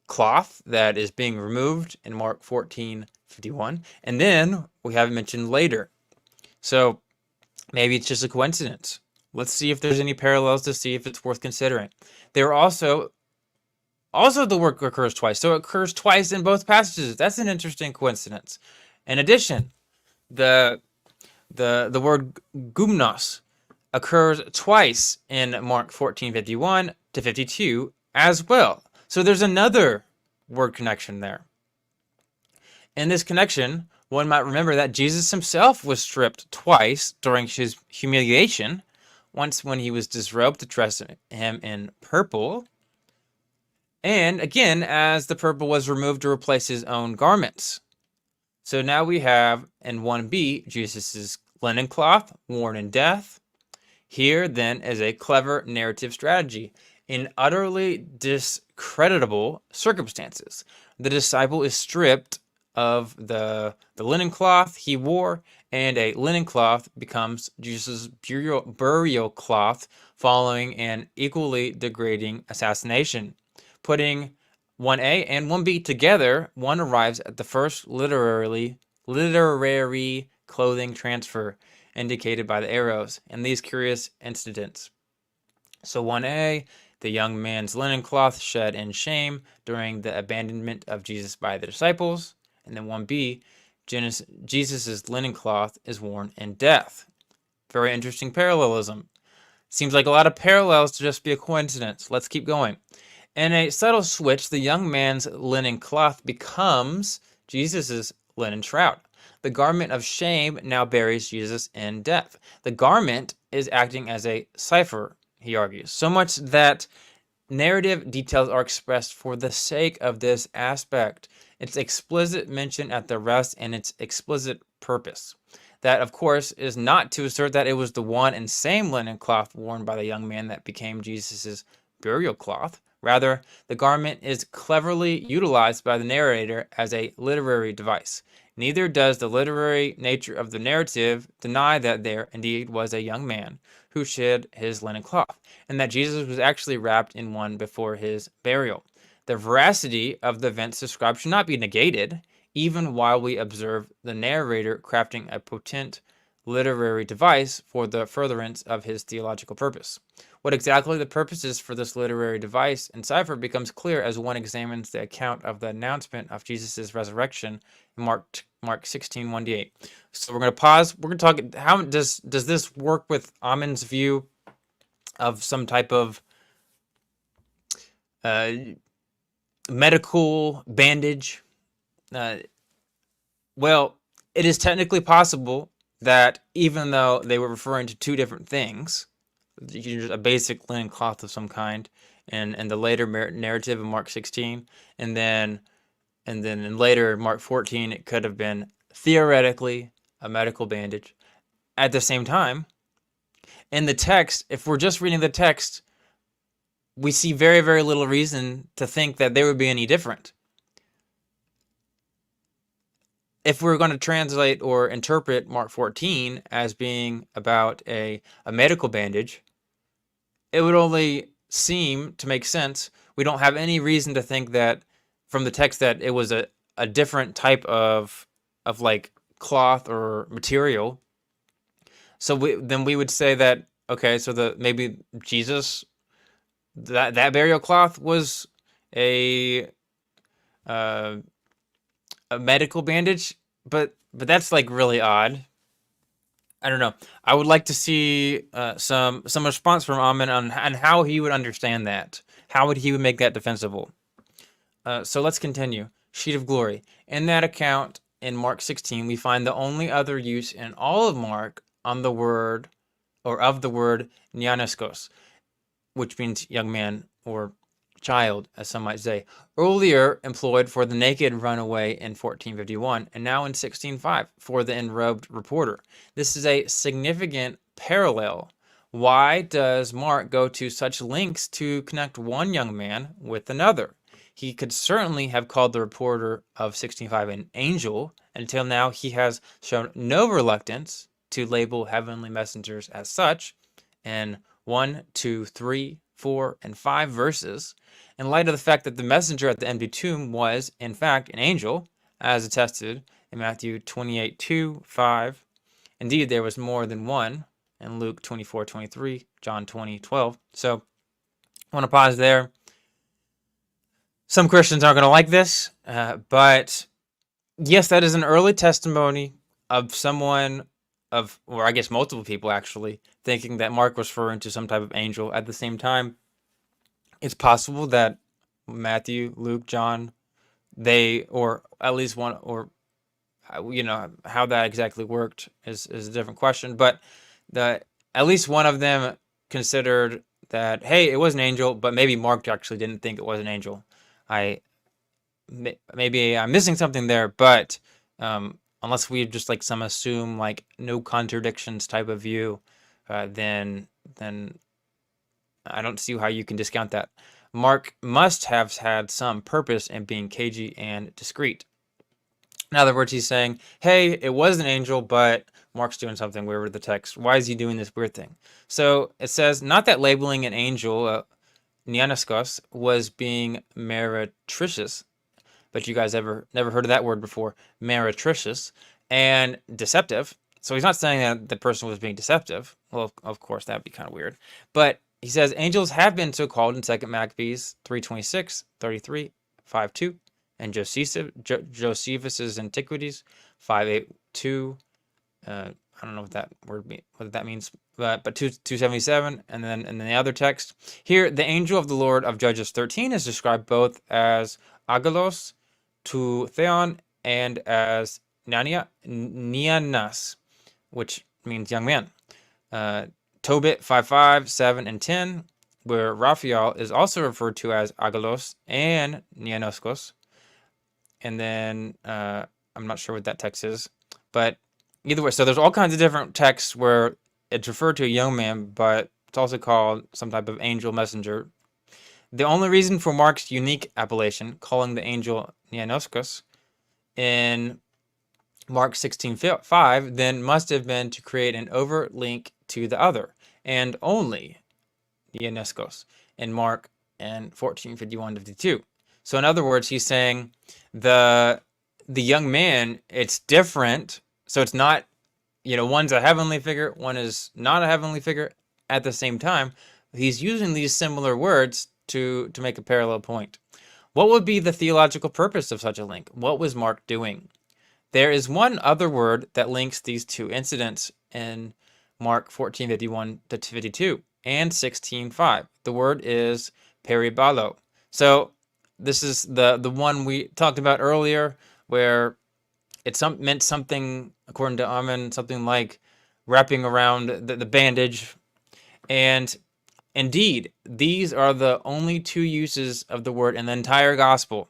cloth that is being removed in Mark 14:51, and then we have it mentioned later. So maybe it's just a coincidence. Let's see if there's any parallels to see if it's worth considering. There are also the word occurs twice. So it occurs twice in both passages. That's an interesting coincidence. In addition, the word gumnos occurs twice in Mark 14:51 to 52 as well. So there's another word connection there. In this connection, one might remember that Jesus himself was stripped twice during his humiliation, once when he was disrobed to dress him in purple, and again as the purple was removed to replace his own garments. So now we have in 1b Jesus' linen cloth worn in death. Here then is a clever narrative strategy. In utterly discreditable circumstances, the disciple is stripped of the linen cloth he wore, and a linen cloth becomes Jesus' burial cloth following an equally degrading assassination. Putting 1a and 1b together, one arrives at the first literary clothing transfer indicated by the arrows in these curious incidents. So 1a, the young man's linen cloth shed in shame during the abandonment of Jesus by the disciples. And then 1b, Jesus' linen cloth is worn in death. Very interesting parallelism. Seems like a lot of parallels to just be a coincidence. Let's keep going. In a subtle switch, the young man's linen cloth becomes Jesus' linen shroud. The garment of shame now buries Jesus in death. The garment is acting as a cipher, he argues, so much that narrative details are expressed for the sake of this aspect. Its explicit mention at the rest and its explicit purpose. That, of course, is not to assert that it was the one and same linen cloth worn by the young man that became Jesus' burial cloth. Rather, the garment is cleverly utilized by the narrator as a literary device. Neither does the literary nature of the narrative deny that there indeed was a young man who shed his linen cloth, and that Jesus was actually wrapped in one before his burial. The veracity of the events described should not be negated, even while we observe the narrator crafting a potent literary device for the furtherance of his theological purpose. What exactly the purpose is for this literary device and cipher becomes clear as one examines the account of the announcement of Jesus' resurrection in Mark 16, 1-8. So we're going to pause. We're going to talk, how does this work with Ammon's view of some type of medical bandage? Well, it is technically possible that even though they were referring to two different things, a basic linen cloth of some kind, and the later narrative in Mark 16, and then in later Mark 14, it could have been theoretically a medical bandage. At the same time, in the text, if we're just reading the text, we see very, very little reason to think that they would be any different. If we're going to translate or interpret Mark 14 as being about a medical bandage, it would only seem to make sense. We don't have any reason to think that from the text that it was a different type of like cloth or material. So we would say that, okay, so maybe Jesus, that burial cloth was a medical bandage, but that's like really odd. I don't know. I would like to see some response from Ammon on how he would understand that. How would he make that defensible? So let's continue. Sheet of glory. In that account in Mark 16, we find the only other use in all of Mark on the word, or of the word nianiskos, which means young man or child, as some might say. Earlier employed for the naked runaway in 1451, and now in 16:5 for the enrobed reporter. This is a significant parallel. Why does Mark go to such lengths to connect one young man with another? He could certainly have called the reporter of 16:5 an angel. Until now, he has shown no reluctance to label heavenly messengers as such. In 1, 2, 3, 4, and 5 verses, in light of the fact that the messenger at the empty tomb was, in fact, an angel, as attested in Matthew 28:2, 5. Indeed, there was more than one in Luke 24:23, John 20:12. So I want to pause there. Some Christians aren't going to like this, but yes, that is an early testimony of someone or I guess multiple people actually, thinking that Mark was referring to some type of angel. At the same time, it's possible that Matthew, Luke, John, or at least one, or how that exactly worked is a different question. But at least one of them considered that, hey, it was an angel, but maybe Mark actually didn't think it was an angel. Maybe I'm missing something there, but unless we just like some assume like no contradictions type of view, then I don't see how you can discount that. Mark must have had some purpose in being cagey and discreet. In other words, he's saying, hey, it was an angel, but Mark's doing something weird with the text. Why is he doing this weird thing? So it says, not that labeling an angel, nianiskos, was being meretricious, but you guys never heard of that word before, meretricious, and deceptive. So he's not saying that the person was being deceptive. Well, of course, that'd be kind of weird. But he says angels have been so called in 2 Maccabees 3:26, 33, 5:2, and Josephus's Antiquities 5:8-2. I don't know what that means, but 277, and then the other text here, the angel of the Lord of Judges 13 is described both as Agalos to Theon and as Nianas, which means young man. Tobit 5:5, 7, and 10, where Raphael is also referred to as agalos and nianoskos. And then I'm not sure what that text is, but either way, so there's all kinds of different texts where it's referred to a young man, but it's also called some type of angel messenger. The only reason for Mark's unique appellation, calling the angel Nianoskos, in Mark 16:5, then must have been to create an overt link to the other, and only Nianoskos in Mark and 14:51-52. So in other words, he's saying the young man, it's different. So it's not, one's a heavenly figure, one is not a heavenly figure at the same time. He's using these similar words to make a parallel point. What would be the theological purpose of such a link? What was Mark doing? There is one other word that links these two incidents in Mark 14:51-52 and 16:5. The word is peribalo. So this is the one we talked about earlier, where it meant something, according to Ammon, something like wrapping around the bandage. And indeed, these are the only two uses of the word in the entire gospel.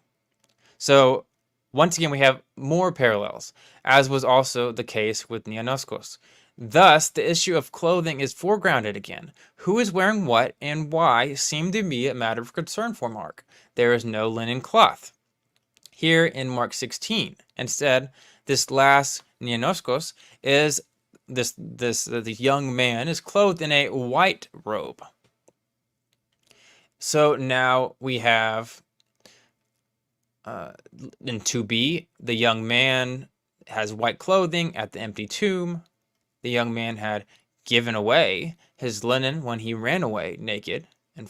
So once again, we have more parallels, as was also the case with Nianoskos. Thus, the issue of clothing is foregrounded again. Who is wearing what and why seem to be a matter of concern for Mark. There is no linen cloth here in Mark 16. Instead, this last Nianoskos is this young man is clothed in a white robe. So now we have in 2b, the young man has white clothing at the empty tomb. The young man had given away his linen when he ran away naked in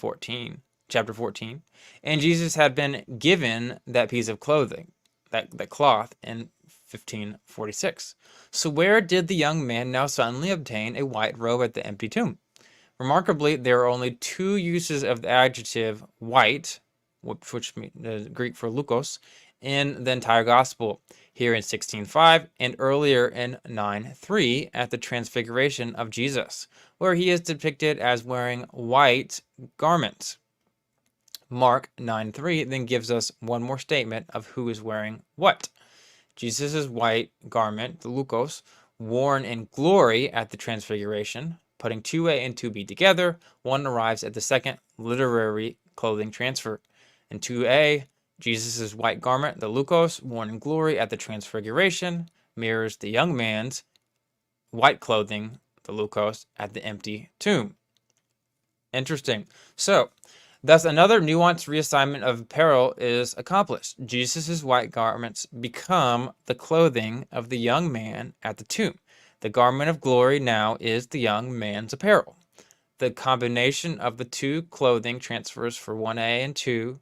chapter 14. And Jesus had been given that piece of clothing, that cloth, in 15:46. So where did the young man now suddenly obtain a white robe at the empty tomb? Remarkably, there are only two uses of the adjective white, which means Greek for lukos, in the entire gospel, here in 16:5 and earlier in 9:3 at the transfiguration of Jesus, where he is depicted as wearing white garments. Mark 9:3 then gives us one more statement of who is wearing what. Jesus' white garment, the lukos, worn in glory at the transfiguration. Putting 2a and 2b together, one arrives at the second literary clothing transfer. In 2a, Jesus' white garment, the lukos, worn in glory at the transfiguration, mirrors the young man's white clothing, the lukos, at the empty tomb. Interesting. So, thus another nuanced reassignment of apparel is accomplished. Jesus' white garments become the clothing of the young man at the tomb. The garment of glory now is the young man's apparel. The combination of the two clothing transfers for 1 and 2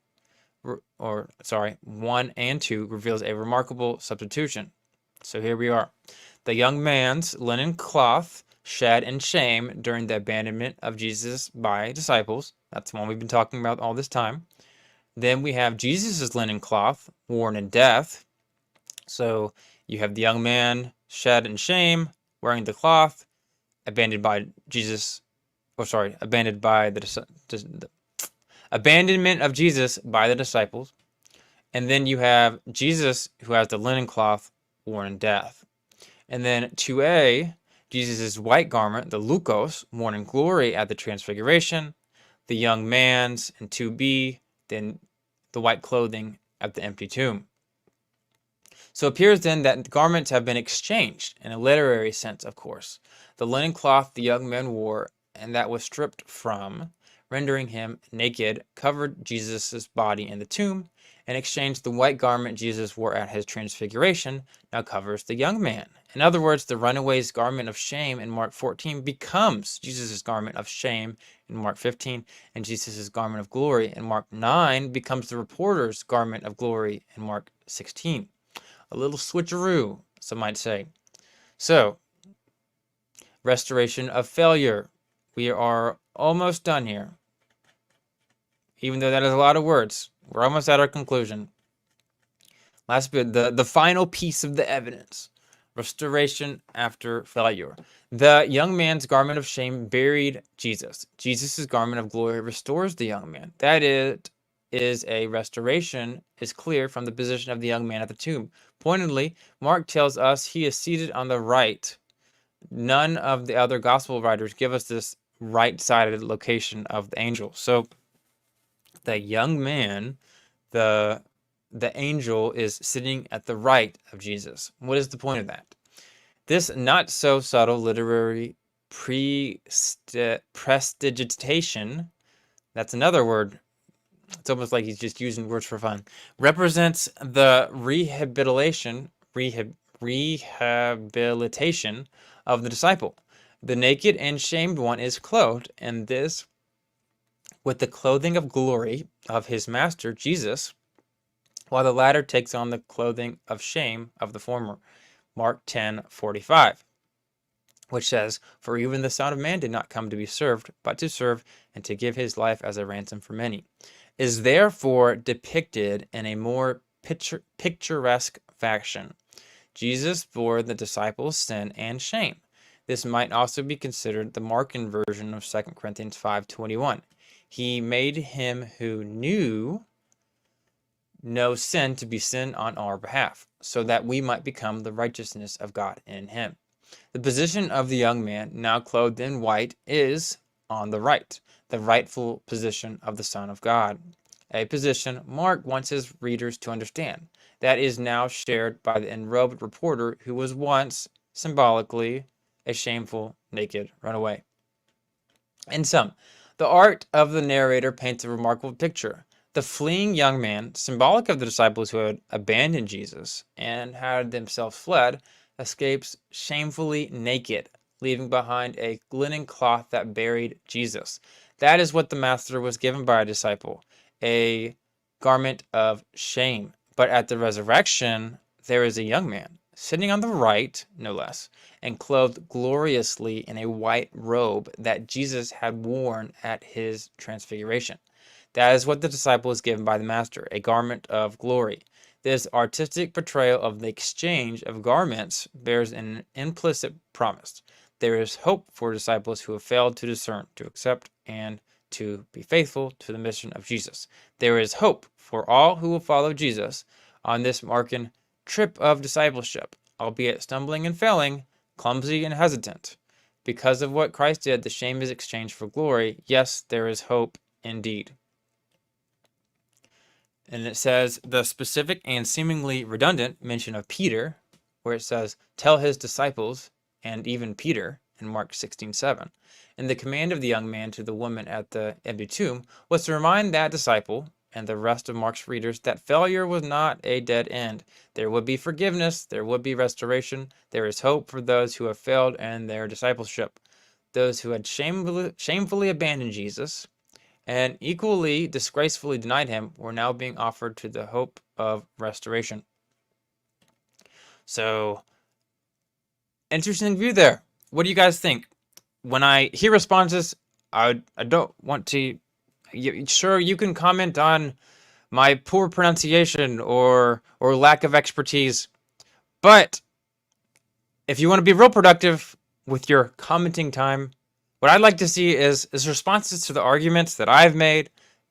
reveals a remarkable substitution. So here we are. The young man's linen cloth shed in shame during the abandonment of Jesus by disciples. That's the one we've been talking about all this time. Then we have Jesus' linen cloth worn in death. So you have the young man shed in shame, wearing the cloth, abandoned by Jesus, abandonment of Jesus by the disciples. And then you have Jesus, who has the linen cloth worn in death. And then 2a, Jesus' white garment, the lukos, worn in glory at the transfiguration. The young man's, and 2b, then the white clothing at the empty tomb. So it appears then that garments have been exchanged, in a literary sense, of course. The linen cloth the young man wore, and that was stripped from, rendering him naked, covered Jesus' body in the tomb. In exchange, the white garment Jesus wore at his transfiguration now covers the young man. In other words, the runaway's garment of shame in Mark 14 becomes Jesus' garment of shame in Mark 15, and Jesus' garment of glory in Mark 9 becomes the reporter's garment of glory in Mark 16. A little switcheroo, some might say. So, restoration of failure. We are almost done here. Even though that is a lot of words, we're almost at our conclusion. Last bit, the final piece of the evidence. restoration after failure. The young man's garment of shame buried Jesus. Jesus' garment of glory restores the young man. That it is a restoration is clear from the position of the young man at the tomb. Pointedly, Mark tells us he is seated on the right. None of the other gospel writers give us this right-sided location of the angel. So the young man, the angel is sitting at the right of Jesus. What is the point of that? This not so subtle literary prestidigitation, that's another word, it's almost like he's just using words for fun, represents the rehabilitation of the disciple. The naked and shamed one is clothed, and this with the clothing of glory of his master, Jesus, while the latter takes on the clothing of shame of the former. Mark 10:45, which says, "For even the Son of Man did not come to be served, but to serve, and to give his life as a ransom for many," is therefore depicted in a more picturesque fashion. Jesus bore the disciples' sin and shame. This might also be considered the Markan version of 2 Corinthians 5:21. He made him who knew no sin to be sin on our behalf, so that we might become the righteousness of God in him. The position of the young man, now clothed in white, is on the right, the rightful position of the Son of God. A position Mark wants his readers to understand, that is now shared by the enrobed reporter who was once, symbolically, a shameful, naked runaway. In sum, the art of the narrator paints a remarkable picture. The fleeing young man, symbolic of the disciples who had abandoned Jesus and had themselves fled, escapes shamefully naked, leaving behind a linen cloth that buried Jesus. That is what the master was given by a disciple, a garment of shame. But at the resurrection, there is a young man, sitting on the right, no less, and clothed gloriously in a white robe that Jesus had worn at his transfiguration. That is what the disciple is given by the master, a garment of glory. This artistic portrayal of the exchange of garments bears an implicit promise. There is hope for disciples who have failed to discern, to accept, and to be faithful to the mission of Jesus. There is hope for all who will follow Jesus on this Markan trip of discipleship, albeit stumbling and failing, clumsy and hesitant. Because of what Christ did, the shame is exchanged for glory. Yes, there is hope indeed. And it says the specific and seemingly redundant mention of Peter, where it says, "Tell his disciples," and even Peter in Mark 16:7. And the command of the young man to the woman at the empty tomb was to remind that disciple and the rest of Mark's readers that failure was not a dead end. There would be forgiveness, there would be restoration, there is hope for those who have failed in their discipleship. Those who had shamefully abandoned Jesus and equally disgracefully denied him were now being offered to the hope of restoration. So, interesting view there. What do you guys think? When I hear responses, I don't want to... Sure, you can comment on my poor pronunciation or lack of expertise, but if you want to be real productive with your commenting time, what I'd like to see is responses to the arguments that I've made,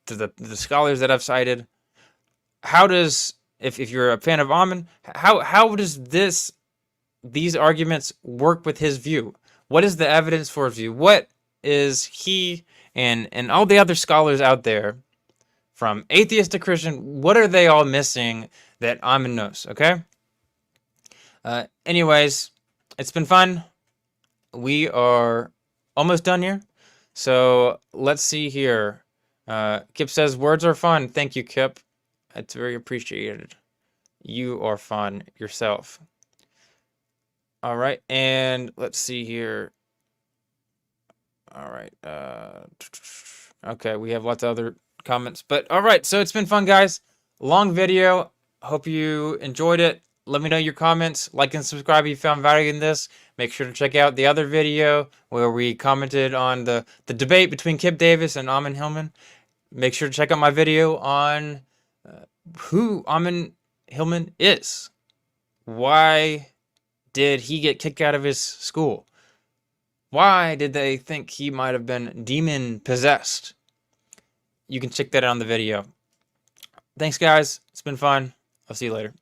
to the scholars that I've cited. How does, if you're a fan of Ammon, how does these arguments work with his view? What is the evidence for his view? What is he and all the other scholars out there, from atheist to Christian, what are they all missing that Ammon knows? Okay. Anyways, it's been fun. We are almost done here. So let's see here. Kip says, words are fun. Thank you, Kip. It's very appreciated. You are fun yourself. All right. And let's see here. All right. Okay. We have lots of other comments, but all right. So it's been fun, guys. Long video. Hope you enjoyed it. Let me know your comments. Like and subscribe if you found value in this. Make sure to check out the other video where we commented on the debate between Kip Davis and Ammon Hillman. Make sure to check out my video on who Ammon Hillman is. Why did he get kicked out of his school? Why did they think he might have been demon possessed? You can check that out on the video. Thanks, guys. It's been fun. I'll see you later.